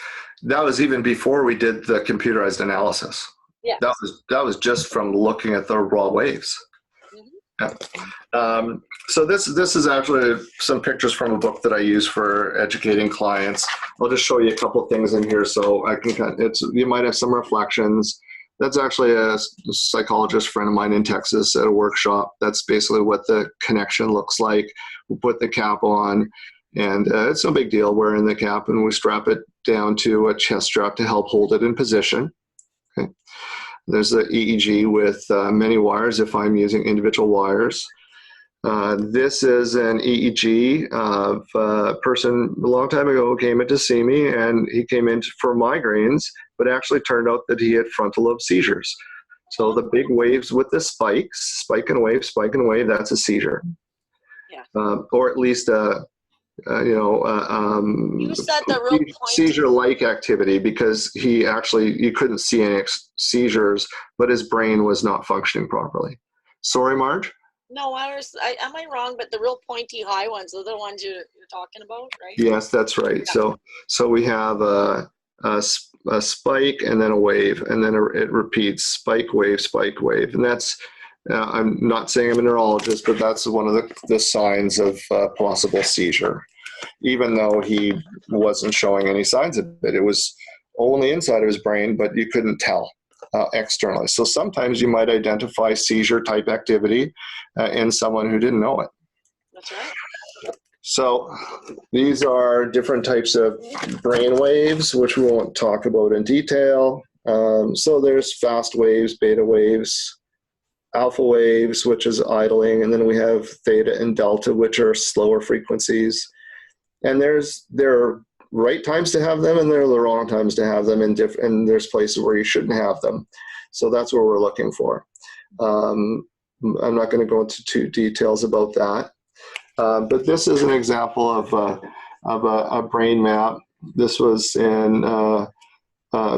even before we did the computerized analysis. Yeah, that was just from looking at the raw waves. Mm-hmm. Yeah. So this is actually some pictures from a book that I use for educating clients. I'll just show you a couple things in here so I can. You might have some reflections. That's actually a psychologist friend of mine in Texas at a workshop. That's basically what the connection looks like. We put the cap on, and it's no big deal wearing the cap, and we strap it down to a chest strap to help hold it in position. Okay. There's the EEG with many wires if I'm using individual wires. This is an EEG of a person a long time ago who came in to see me, and he came in for migraines, but actually turned out that he had frontal lobe seizures. So the big waves with the spikes, spike and wave, that's a seizure. Yeah. Or at least you said the real point. Seizure-like activity, because you couldn't see any seizures, but his brain was not functioning properly. Sorry, Marj? No, am I wrong? But the real pointy high ones are the ones you're talking about, right? Yes, that's right. Yeah. So we have a spike and then a wave, and then it repeats spike, wave, and that's I'm not saying I'm a neurologist, but that's one of the signs of possible seizure, even though he wasn't showing any signs of it. It was only inside of his brain, but you couldn't tell externally. So sometimes you might identify seizure-type activity in someone who didn't know it. That's right. So these are different types of brain waves, which we won't talk about in detail. So there's fast waves, beta waves, alpha waves, which is idling, and then we have theta and delta, which are slower frequencies. And there are right times to have them, and there are the wrong times to have them, and there's places where you shouldn't have them. So that's what we're looking for. I'm not going to go into too details about that. But this is an example of a brain map. This was in a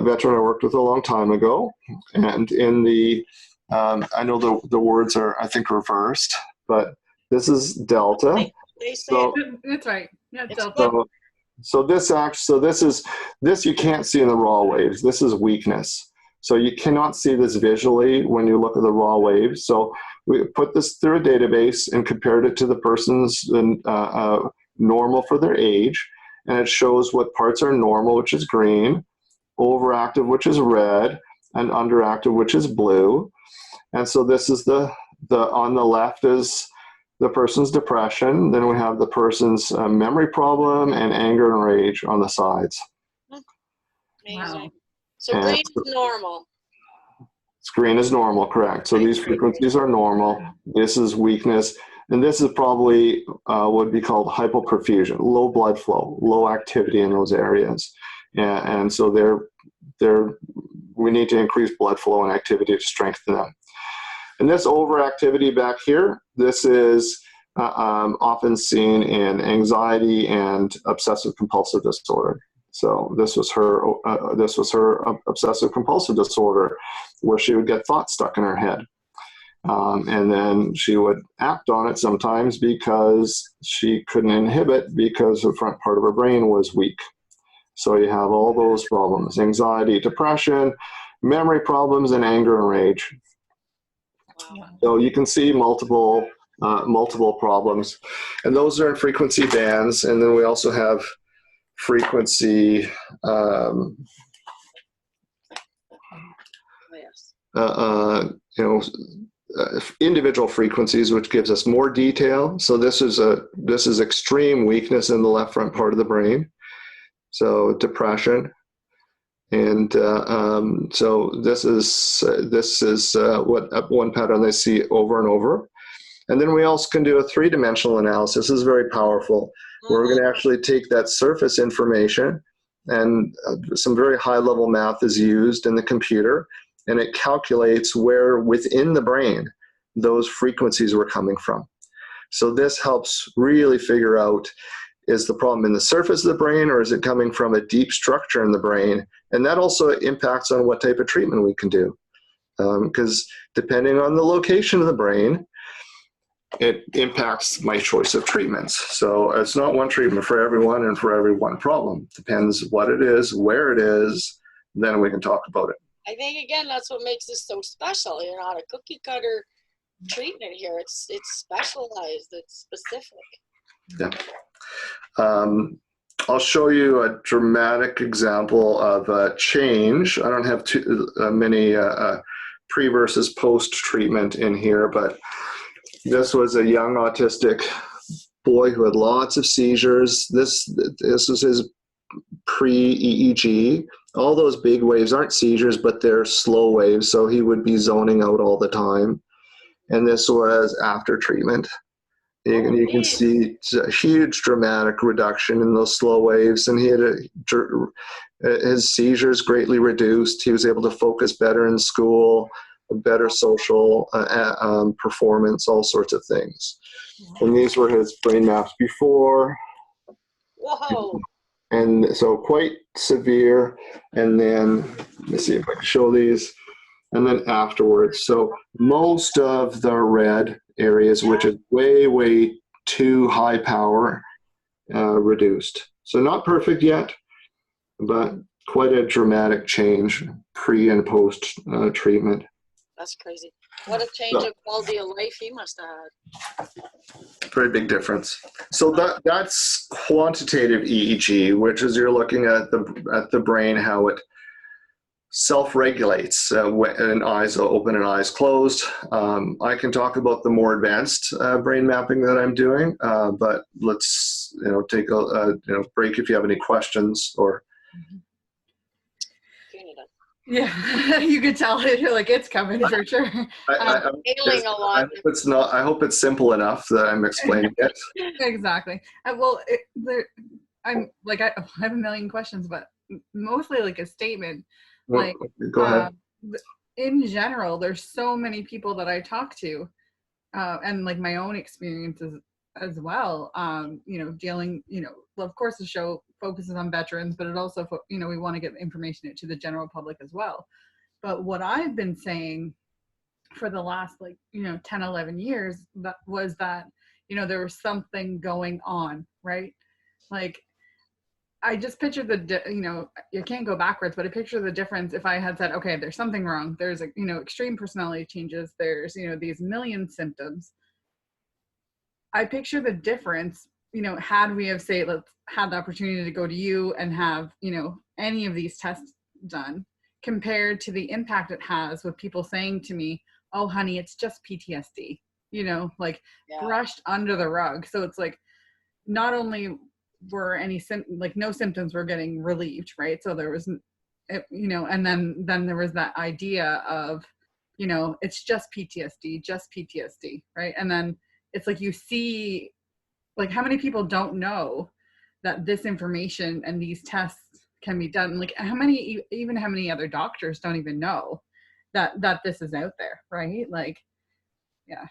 veteran I worked with a long time ago. And in the, I know the words are, I think, reversed, but this is delta. They say So, That's right. Yeah, delta. so this you can't see in the raw waves. This is weakness. So you cannot see this visually when you look at the raw waves. So we put this through a database and compared it to the person's normal for their age. And it shows what parts are normal, which is green, overactive, which is red, and underactive, which is blue. And so this is the on the left is the person's depression. Then we have the person's memory problem and anger and rage on the sides. amazing. Wow. So green is normal. Green is normal, correct. So these frequencies are normal. This is weakness. And this is probably what would be called hypoperfusion, low blood flow, low activity in those areas. And so we need to increase blood flow and activity to strengthen them. And this overactivity back here, this is often seen in anxiety and obsessive compulsive disorder. So this was her obsessive compulsive disorder, where she would get thoughts stuck in her head. And then she would act on it sometimes because she couldn't inhibit because the front part of her brain was weak. So you have all those problems: anxiety, depression, memory problems, and anger and rage. Wow. So you can see multiple problems. And those are in frequency bands. And then we also have frequency Yes. individual frequencies, which gives us more detail. So this is extreme weakness in the left front part of the brain. So depression, and so this is what one pattern they see over and over. And then we also can do a three-dimensional analysis. This is very powerful. We're going to actually take that surface information, and some very high-level math is used in the computer, and it calculates where within the brain those frequencies were coming from. So this helps really figure out, is the problem in the surface of the brain, or is it coming from a deep structure in the brain? And that also impacts on what type of treatment we can do. Because depending on the location of the brain, it impacts my choice of treatments. So it's not one treatment for everyone and for every one problem. Depends what it is, where it is, then we can talk about it. I think, again, that's what makes this so special. You're not a cookie cutter treatment here. It's specialized, it's specific. Yeah. I'll show you a dramatic example of a change. I don't have too many pre versus post treatment in here, but this was a young autistic boy who had lots of seizures. This was his pre-EEG. All those big waves aren't seizures, but they're slow waves, so he would be zoning out all the time. And this was after treatment. You can see a huge dramatic reduction in those slow waves, and he had his seizures greatly reduced. He was able to focus better in school, better social performance, all sorts of things. And these were his brain maps before. Whoa. And so quite severe. And then, let me see if I can show these. And then afterwards. So most of the red areas, which is way, way too high power, reduced. So not perfect yet, but quite a dramatic change pre and post treatment. That's crazy. What a change of quality of life he must have had. Very big difference. So that's quantitative EEG, which is you're looking at the brain, how it self-regulates when eyes open and eyes closed. I can talk about the more advanced brain mapping that I'm doing, but let's take a break if you have any questions or. Yeah, you could tell it. You're like, it's coming for sure. Failing a lot. I hope it's simple enough that I'm explaining it. Exactly. Well, I have a million questions, but mostly like a statement. Well, go ahead. In general, there's so many people that I talk to, and like my own experiences as well. Dealing. Of course, the show focuses on veterans, but it also, we want to get information to the general public as well. But what I've been saying for the last 10, 11 years was that there was something going on, right? Like, I just pictured you can't go backwards, but I picture the difference if I had said, okay, there's something wrong. There's extreme personality changes. There's, these million symptoms. I picture the difference, had we have had the opportunity to go to you and have, any of these tests done, compared to the impact it has with people saying to me, oh, honey, it's just PTSD, brushed under the rug. So it's like, not only were any no symptoms were getting relieved, right? So there was, and then there was that idea of, it's just PTSD, right? And then it's like, you see, like, how many people don't know that this information and these tests can be done? Like, how many other doctors don't even know that this is out there, right? Like, yeah,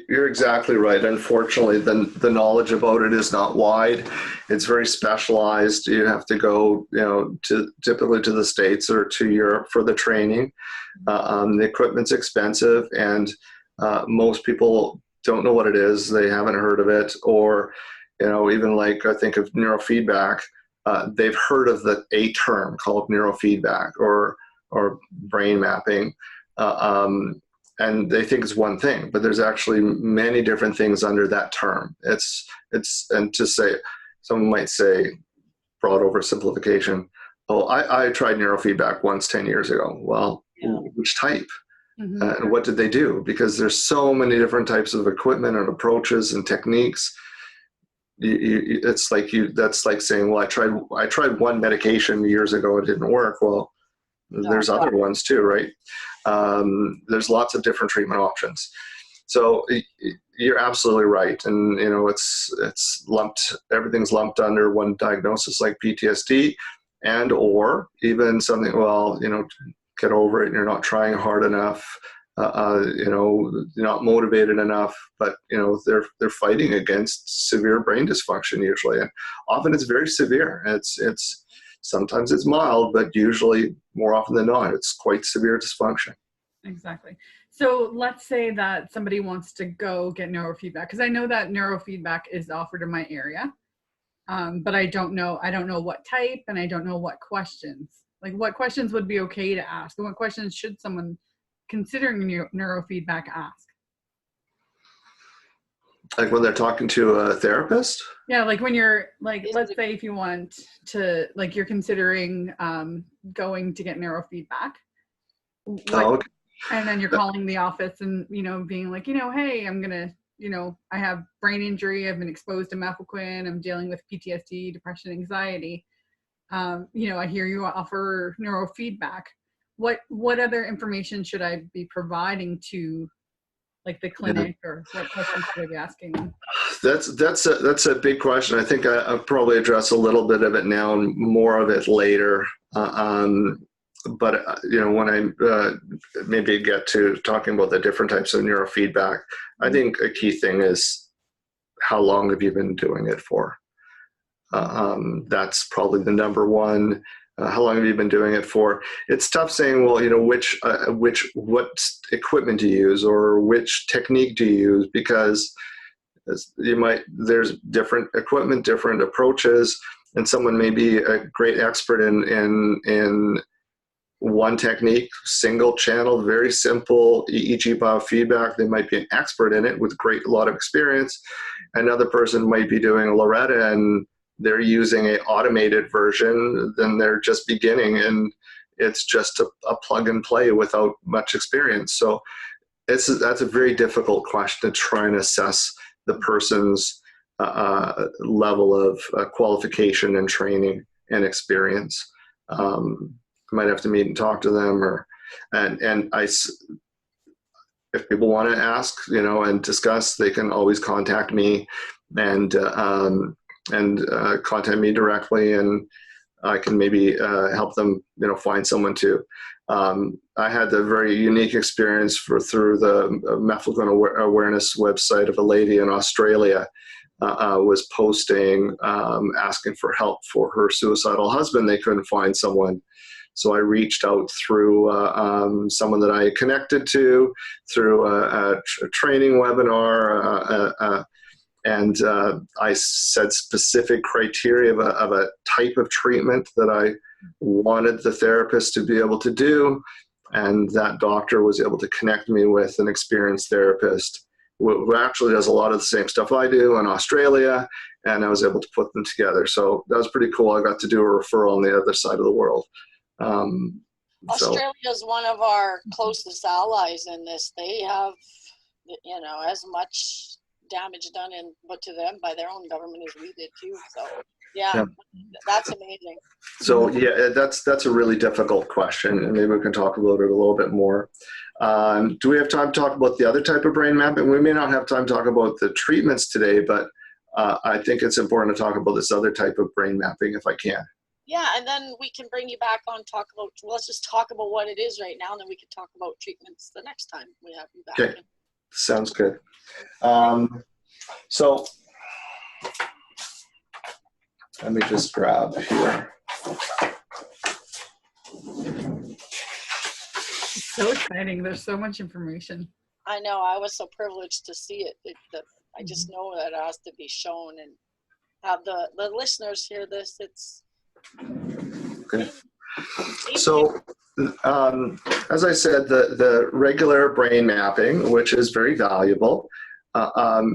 you're exactly right. Unfortunately, the knowledge about it is not wide. It's very specialized. You have to go, typically to the States or to Europe for the training. The equipment's expensive, and most people don't know what it is. They haven't heard of it, or even like, I think of neurofeedback. They've heard of a term called neurofeedback or brain mapping. And they think it's one thing, but there's actually many different things under that term. And to say, someone might say, broad oversimplification, oh, I tried neurofeedback once 10 years ago. Well, which type? Mm-hmm. And what did they do? Because there's so many different types of equipment and approaches and techniques. That's like saying, well, I tried one medication years ago, it didn't work. Well, there's other ones too, right? There's lots of different treatment options. So you're absolutely right. And, it's lumped, everything's lumped under one diagnosis like PTSD, and, or even something, get over it. You're not trying hard enough. You're not motivated enough, but, they're fighting against severe brain dysfunction usually. And often it's very severe. Sometimes it's mild, but usually, more often than not, it's quite severe dysfunction. Exactly. So let's say that somebody wants to go get neurofeedback, because I know that neurofeedback is offered in my area, but I don't know what type, and I don't know what questions. Like, what questions would be okay to ask, and what questions should someone considering neurofeedback ask? Like when they're talking to a therapist? Yeah, like when you're let's say if you want to, you're considering going to get neurofeedback. Okay. And then you're calling the office and, being like, hey, I'm going to, I have brain injury. I've been exposed to methylquin. I'm dealing with PTSD, depression, anxiety. I hear you offer neurofeedback. What other information should I be providing to the clinic, or what questions should I be asking them? That's a big question. I think I'll probably address a little bit of it now and more of it later. But when I maybe get to talking about the different types of neurofeedback, I think a key thing is, how long have you been doing it for? That's probably the number one. How long have you been doing it for? It's tough saying, well, what equipment do you use, or which technique do you use, because there's different equipment, different approaches, and someone may be a great expert in one technique, single channel, very simple EEG biofeedback. They might be an expert in it with a lot of experience. Another person might be doing Loretta and they're using an automated version, then they're just beginning and it's just a plug and play without much experience. So that's a very difficult question to try and assess the person's level of qualification and training and experience. Might have to meet and talk to them, if people want to ask, and discuss, they can always contact me and contact me directly, and I can maybe help them, find someone too. I had the very unique experience through the methylglycan awareness website of a lady in Australia. Was posting, asking for help for her suicidal husband. They couldn't find someone. So I reached out through someone that I connected to, through a training webinar, and I said specific criteria of a type of treatment that I wanted the therapist to be able to do, and that doctor was able to connect me with an experienced therapist who actually does a lot of the same stuff I do in Australia, and I was able to put them together. So that was pretty cool. I got to do a referral on the other side of the world. Australia is one of our closest allies in this. They have, as much damage done to them by their own government as we did too. So yeah. That's amazing. So yeah, that's a really difficult question, and maybe we can talk about it a little bit more. Do we have time to talk about the other type of brain mapping? We may not have time to talk about the treatments today, but I think it's important to talk about this other type of brain mapping if I can. Yeah, and then we can bring you back on, let's just talk about what it is right now, and then we can talk about treatments the next time we have you back. Okay, sounds good. So let me just grab here. It's so exciting. There's so much information. I know. I was so privileged to see it. I just know that it has to be shown and have the listeners hear this. Okay. So, as I said, the regular brain mapping, which is very valuable,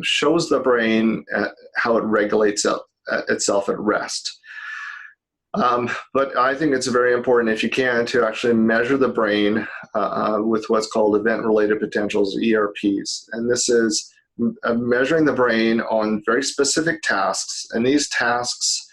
shows the brain how it regulates itself at rest. But I think it's very important, if you can, to actually measure the brain with what's called event-related potentials, ERPs. And this is measuring the brain on very specific tasks. And these tasks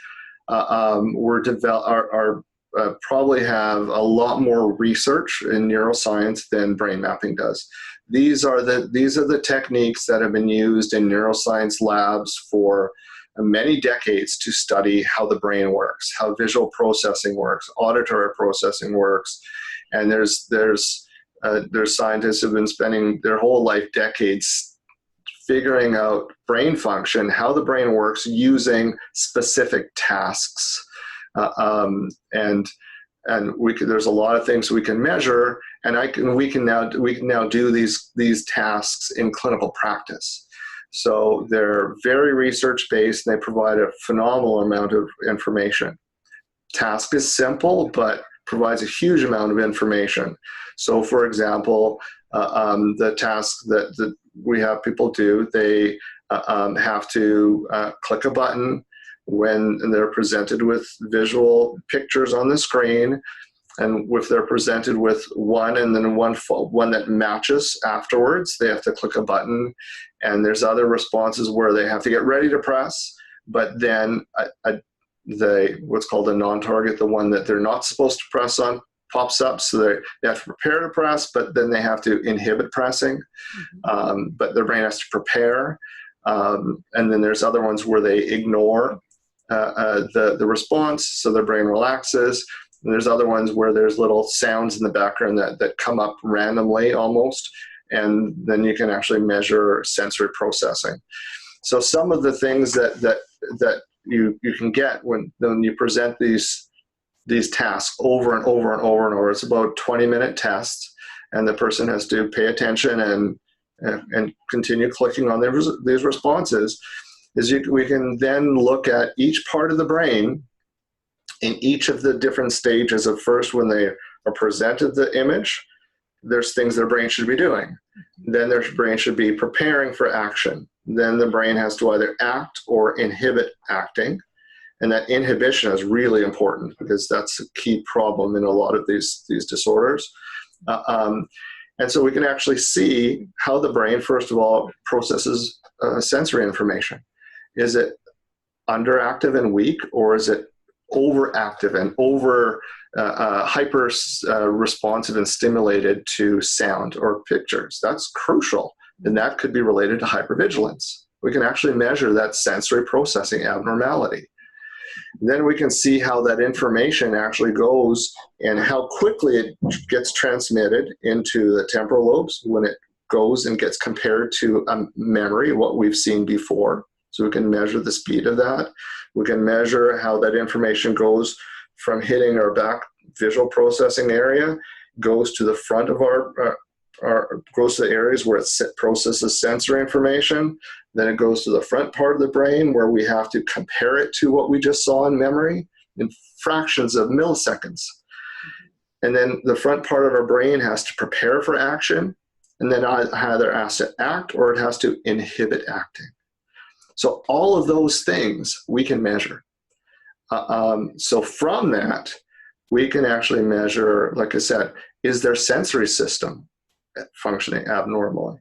probably have a lot more research in neuroscience than brain mapping does. These are the techniques that have been used in neuroscience labs for many decades to study how the brain works, how visual processing works, auditory processing works, and there's scientists who've been spending their whole life, decades, figuring out brain function, how the brain works using specific tasks, and there's a lot of things we can measure, and we can now do these tasks in clinical practice. So they're very research-based, and they provide a phenomenal amount of information. Task is simple, but provides a huge amount of information. So, for example, the task that we have people do, they have to click a button when they're presented with visual pictures on the screen, and if they're presented with one and then one that matches afterwards, they have to click a button. And there's other responses where they have to get ready to press, but then what's called a non-target, the one that they're not supposed to press on, pops up. So they have to prepare to press, but then they have to inhibit pressing. But their brain has to prepare. And then there's other ones where they ignore the response, so their brain relaxes. And there's other ones where there's little sounds in the background that come up randomly almost, and then you can actually measure sensory processing. So some of the things that you can get when you present these tasks over and over and over and over, it's about 20-minute tests, and the person has to pay attention and continue clicking on these responses, we can then look at each part of the brain in each of the different stages of first when they are presented the image, there's things their brain should be doing. Then their brain should be preparing for action. Then the brain has to either act or inhibit acting. And that inhibition is really important because that's a key problem in a lot of these disorders. And so we can actually see how the brain, first of all, processes sensory information. Is it underactive and weak, or is it overactive and hyper responsive and stimulated to sound or pictures? That's crucial, and that could be related to hypervigilance. We can actually measure that sensory processing abnormality. Then we can see how that information actually goes and how quickly it gets transmitted into the temporal lobes when it goes and gets compared to a memory, what we've seen before. So we can measure the speed of that. We can measure how that information goes from hitting our back visual processing area, goes to the front of goes to the areas where it processes sensory information. Then it goes to the front part of the brain where we have to compare it to what we just saw in memory in fractions of milliseconds. And then the front part of our brain has to prepare for action, and then either has to act or it has to inhibit acting. So all of those things we can measure. So from that, we can actually measure, like I said, is their sensory system functioning abnormally?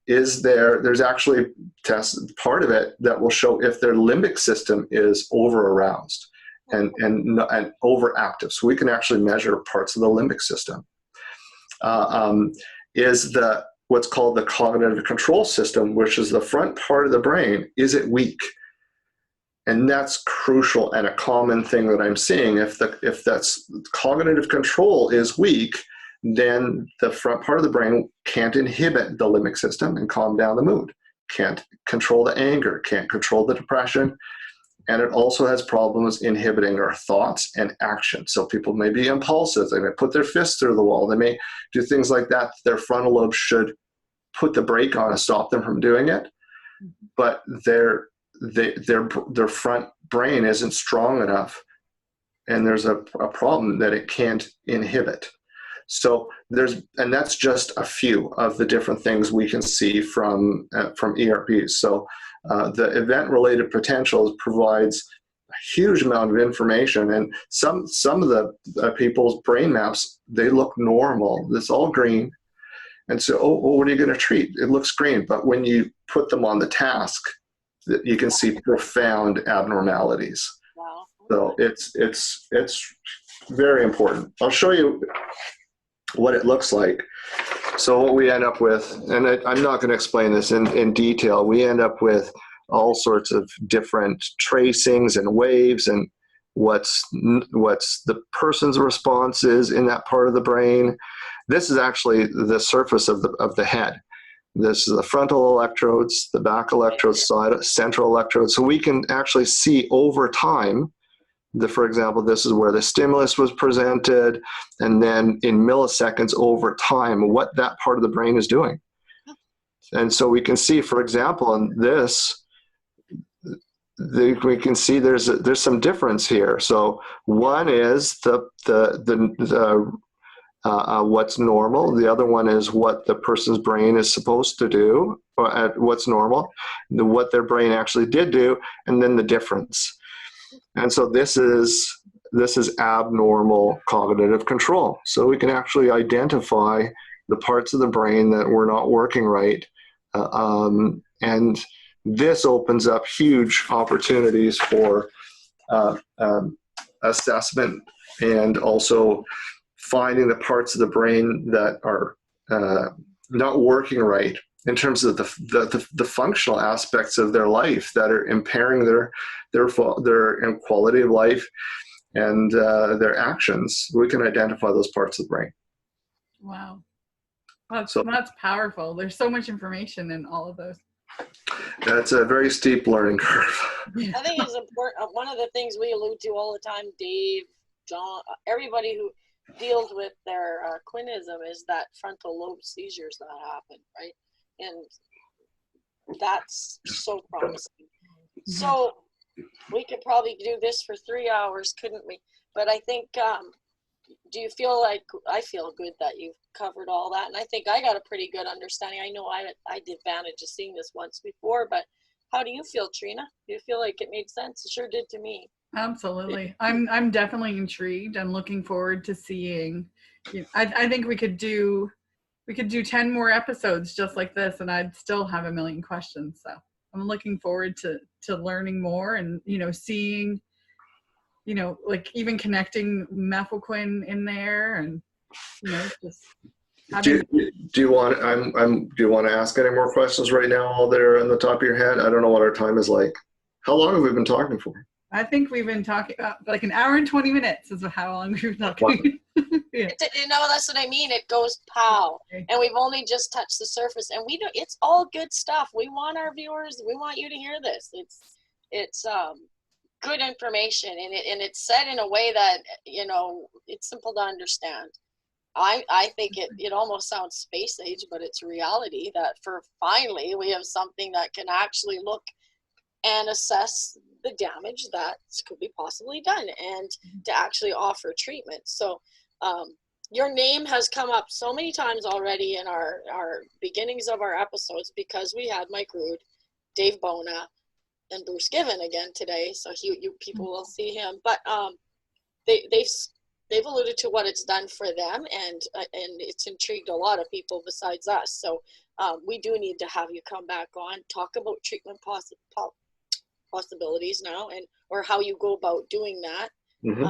There's actually tests, part of it, that will show if their limbic system is over-aroused and overactive. So we can actually measure parts of the limbic system. Is what's called the cognitive control system, which is the front part of the brain, is it weak? And that's crucial and a common thing that I'm seeing. If that's cognitive control is weak, then the front part of the brain can't inhibit the limbic system and calm down the mood, can't control the anger, can't control the depression, and it also has problems inhibiting our thoughts and action. So people may be impulsive, they may put their fists through the wall, they may do things like that. Their frontal lobe should put the brake on and stop them from doing it, but their front brain isn't strong enough, and there's a problem that it can't inhibit. So and that's just a few of the different things we can see from ERPs. So the event-related potentials provides a huge amount of information, and some of the people's brain maps, they look normal. It's all green. And so, what are you going to treat? It looks green, but when you put them on the task, you can see profound abnormalities. Wow. So it's very important. I'll show you what it looks like. So what we end up with, and I'm not going to explain this in detail, we end up with all sorts of different tracings and waves and what's the person's response is in that part of the brain. This is actually the surface of the head. This is the frontal electrodes, the back electrodes, central electrodes. So we can actually see over time, for example, this is where the stimulus was presented, and then in milliseconds over time, what that part of the brain is doing. And so we can see, for example, in this, we can see there's some difference here. So one is what's normal. The other one is what the person's brain is supposed to do, or what's normal, what their brain actually did do, and then the difference. And so this is abnormal cognitive control. So we can actually identify the parts of the brain that were not working right. And this opens up huge opportunities for assessment and also finding the parts of the brain that are not working right in terms of the functional aspects of their life that are impairing their quality of life and their actions. We can identify those parts of the brain. Wow. That's powerful. There's so much information in all of those. That's a very steep learning curve. I think it's important. One of the things we allude to all the time, Dave, John, everybody who deals with their quinism, is that frontal lobe seizures that happen, right? And that's so promising. So we could probably do this for 3 hours, couldn't we? But I think do you feel like, I feel good that you've covered all that, and I think I got a pretty good understanding. I know I did advantage of seeing this once before, but how do you feel, Trina? Do you feel like it made sense? It sure did to me. Absolutely. I'm definitely intrigued and looking forward to seeing. I think we could do 10 more episodes just like this, and I'd still have a million questions. So I'm looking forward to learning more and, seeing, like even connecting methylquin in there, and, just having. Do you want to ask any more questions right now while they're on the top of your head? I don't know what our time is like. How long have we been talking for? I think we've been talking like an hour and 20 minutes is how long we've been talking. Yeah. That's what I mean. It goes pow. Okay. And we've only just touched the surface, and it's all good stuff. We want our viewers, we want you to hear this. It's good information, and it's said in a way that, it's simple to understand. I think it almost sounds space age, but it's reality that finally we have something that can actually look and assess the damage that could be possibly done, and to actually offer treatment. So your name has come up so many times already in our beginnings of our episodes, because we had Mike Rood, Dave Bona, and Bruce Given again today. So you people will see him, but they've alluded to what it's done for them, and it's intrigued a lot of people besides us. So we do need to have you come back on, talk about treatment possibilities now, or how you go about doing that. Mm-hmm.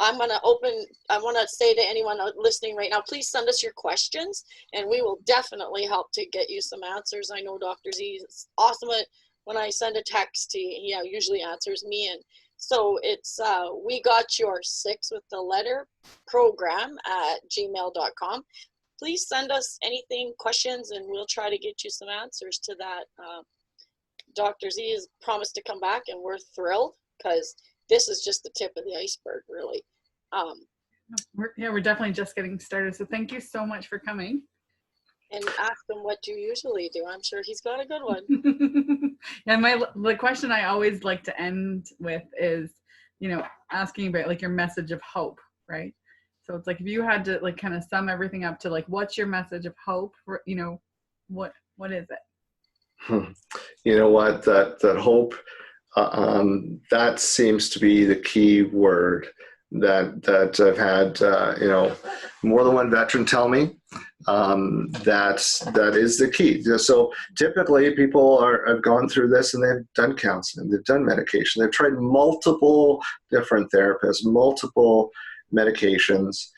I want to say to anyone listening right now, please send us your questions, and we will definitely help to get you some answers. I know Dr. Z is awesome at, when I send a text, he usually answers me. And so it's we got your 6 with the letter program at gmail.com. Please send us anything, questions, and we'll try to get you some answers to that. Dr. Z has promised to come back, and we're thrilled, because this is just the tip of the iceberg, really. We're definitely just getting started. So thank you so much for coming. And ask him what you usually do. I'm sure he's got a good one. And the question I always like to end with is, asking about like your message of hope, right? So it's like, if you had to like kind of sum everything up to like, what's your message of hope? For, what is it? You know what, that hope, that seems to be the key word that I've had, more than one veteran tell me, that is the key. So typically people have gone through this, and they've done counseling, they've done medication, they've tried multiple different therapists, multiple medications.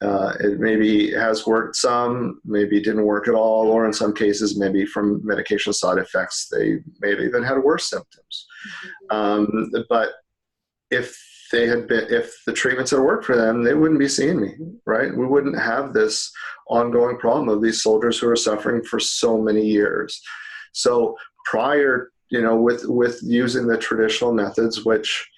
It maybe has worked some, maybe didn't work at all, or in some cases, maybe from medication side effects, they may have even had worse symptoms. But if the treatments had worked for them, they wouldn't be seeing me, right? We wouldn't have this ongoing problem of these soldiers who are suffering for so many years. So prior, with using the traditional methods, which,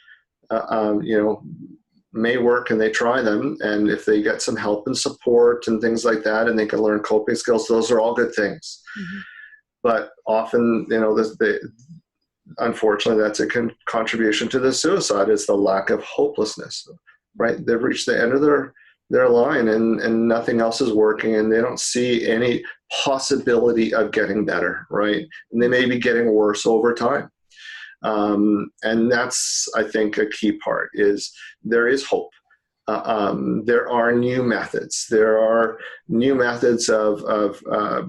may work, and they try them, and if they get some help and support and things like that, and they can learn coping skills, those are all good things. Mm-hmm. But often, unfortunately, that's a contribution to the suicide, is the lack of hopelessness, right? They've reached the end of their line, and nothing else is working, and they don't see any possibility of getting better, right? And they may be getting worse over time. And that's, I think, a key part, is there is hope. There are new methods. There are new methods of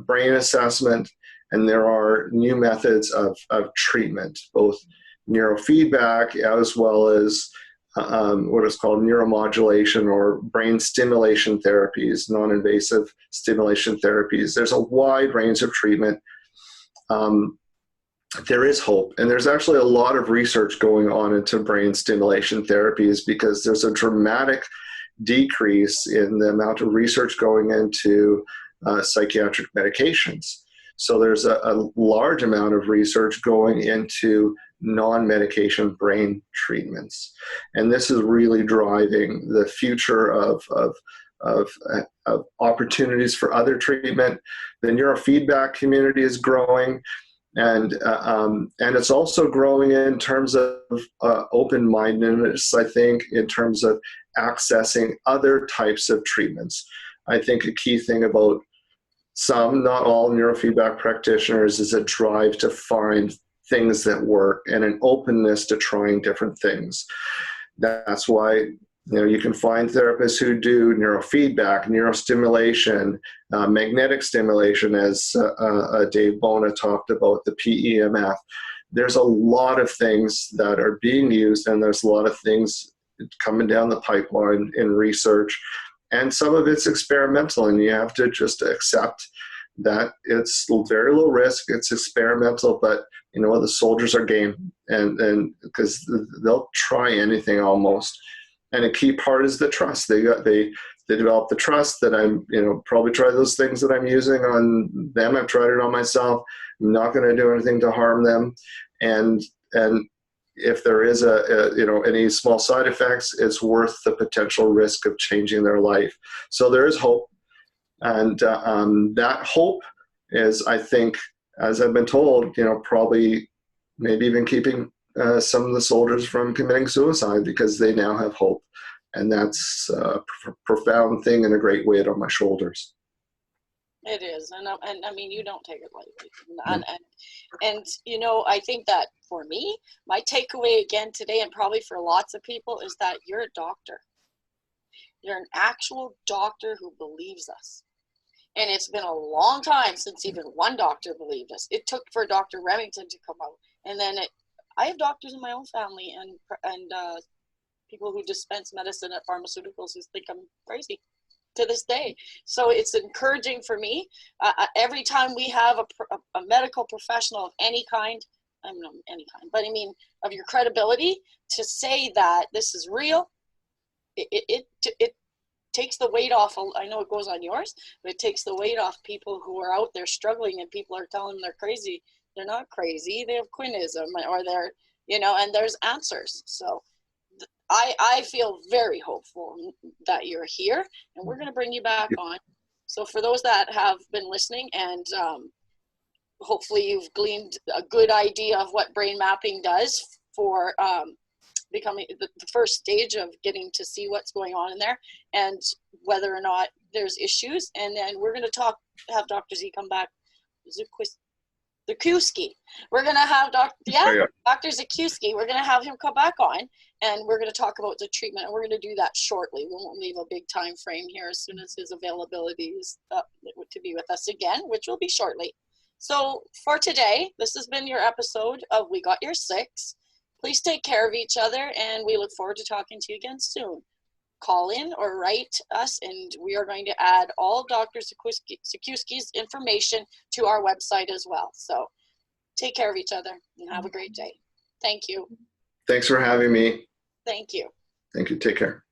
brain assessment, and there are new methods of treatment, both neurofeedback as well as what is called neuromodulation or brain stimulation therapies, non-invasive stimulation therapies. There's a wide range of treatment. There is hope, and there's actually a lot of research going on into brain stimulation therapies, because there's a dramatic decrease in the amount of research going into psychiatric medications. So there's a large amount of research going into non-medication brain treatments, and this is really driving the future of opportunities for other treatment. The neurofeedback community is growing. And it's also growing in terms of open-mindedness, I think, in terms of accessing other types of treatments. I think a key thing about some, not all neurofeedback practitioners is a drive to find things that work and an openness to trying different things. That's why you can find therapists who do neurofeedback, neurostimulation, magnetic stimulation, as Dave Bona talked about, the PEMF. There's a lot of things that are being used, and there's a lot of things coming down the pipeline in research. And some of it's experimental, and you have to just accept that it's very low risk, it's experimental, but the soldiers are game, and because they'll try anything almost. And a key part is the trust. They develop the trust that I'm, probably try those things that I'm using on them. I've tried it on myself. I'm not going to do anything to harm them. And if there is any small side effects, it's worth the potential risk of changing their life. So there is hope. And that hope is, I think, as I've been told, probably maybe even keeping some of the soldiers from committing suicide, because they now have hope. And that's a profound thing and a great weight on my shoulders. It is. And I mean, you don't take it lightly. And I think that for me, my takeaway again today, and probably for lots of people, is that you're a doctor. You're an actual doctor who believes us. And it's been a long time since even one doctor believed us. It took for Dr. Remington to come out. And then I have doctors in my own family and people who dispense medicine at pharmaceuticals who think I'm crazy to this day. So it's encouraging for me. Every time we have a medical professional of any kind, I don't know any kind, but I mean of your credibility to say that this is real, it takes the weight off. I know it goes on yours, but it takes the weight off people who are out there struggling, and people are telling them they're crazy. They're not crazy. They have quinism, or they're, and there's answers. So I feel very hopeful that you're here, and we're going to bring you back on. So for those that have been listening, and hopefully you've gleaned a good idea of what brain mapping does for becoming the first stage of getting to see what's going on in there and whether or not there's issues. And then we're going to have Dr. Z come back. Zukiwski. We're going to have Dr. Zukiwski. We're going to have him come back on, and we're going to talk about the treatment, and we're going to do that shortly. We won't leave a big time frame here as soon as his availability is up to be with us again, which will be shortly. So for today, this has been your episode of We Got Your Six. Please take care of each other, and we look forward to talking to you again soon. Call in or write us, and we are going to add all Dr. Zukiwski's information to our website as well. So take care of each other and have a great day. Thank you. Thanks for having me. Thank you. Thank you. Take care.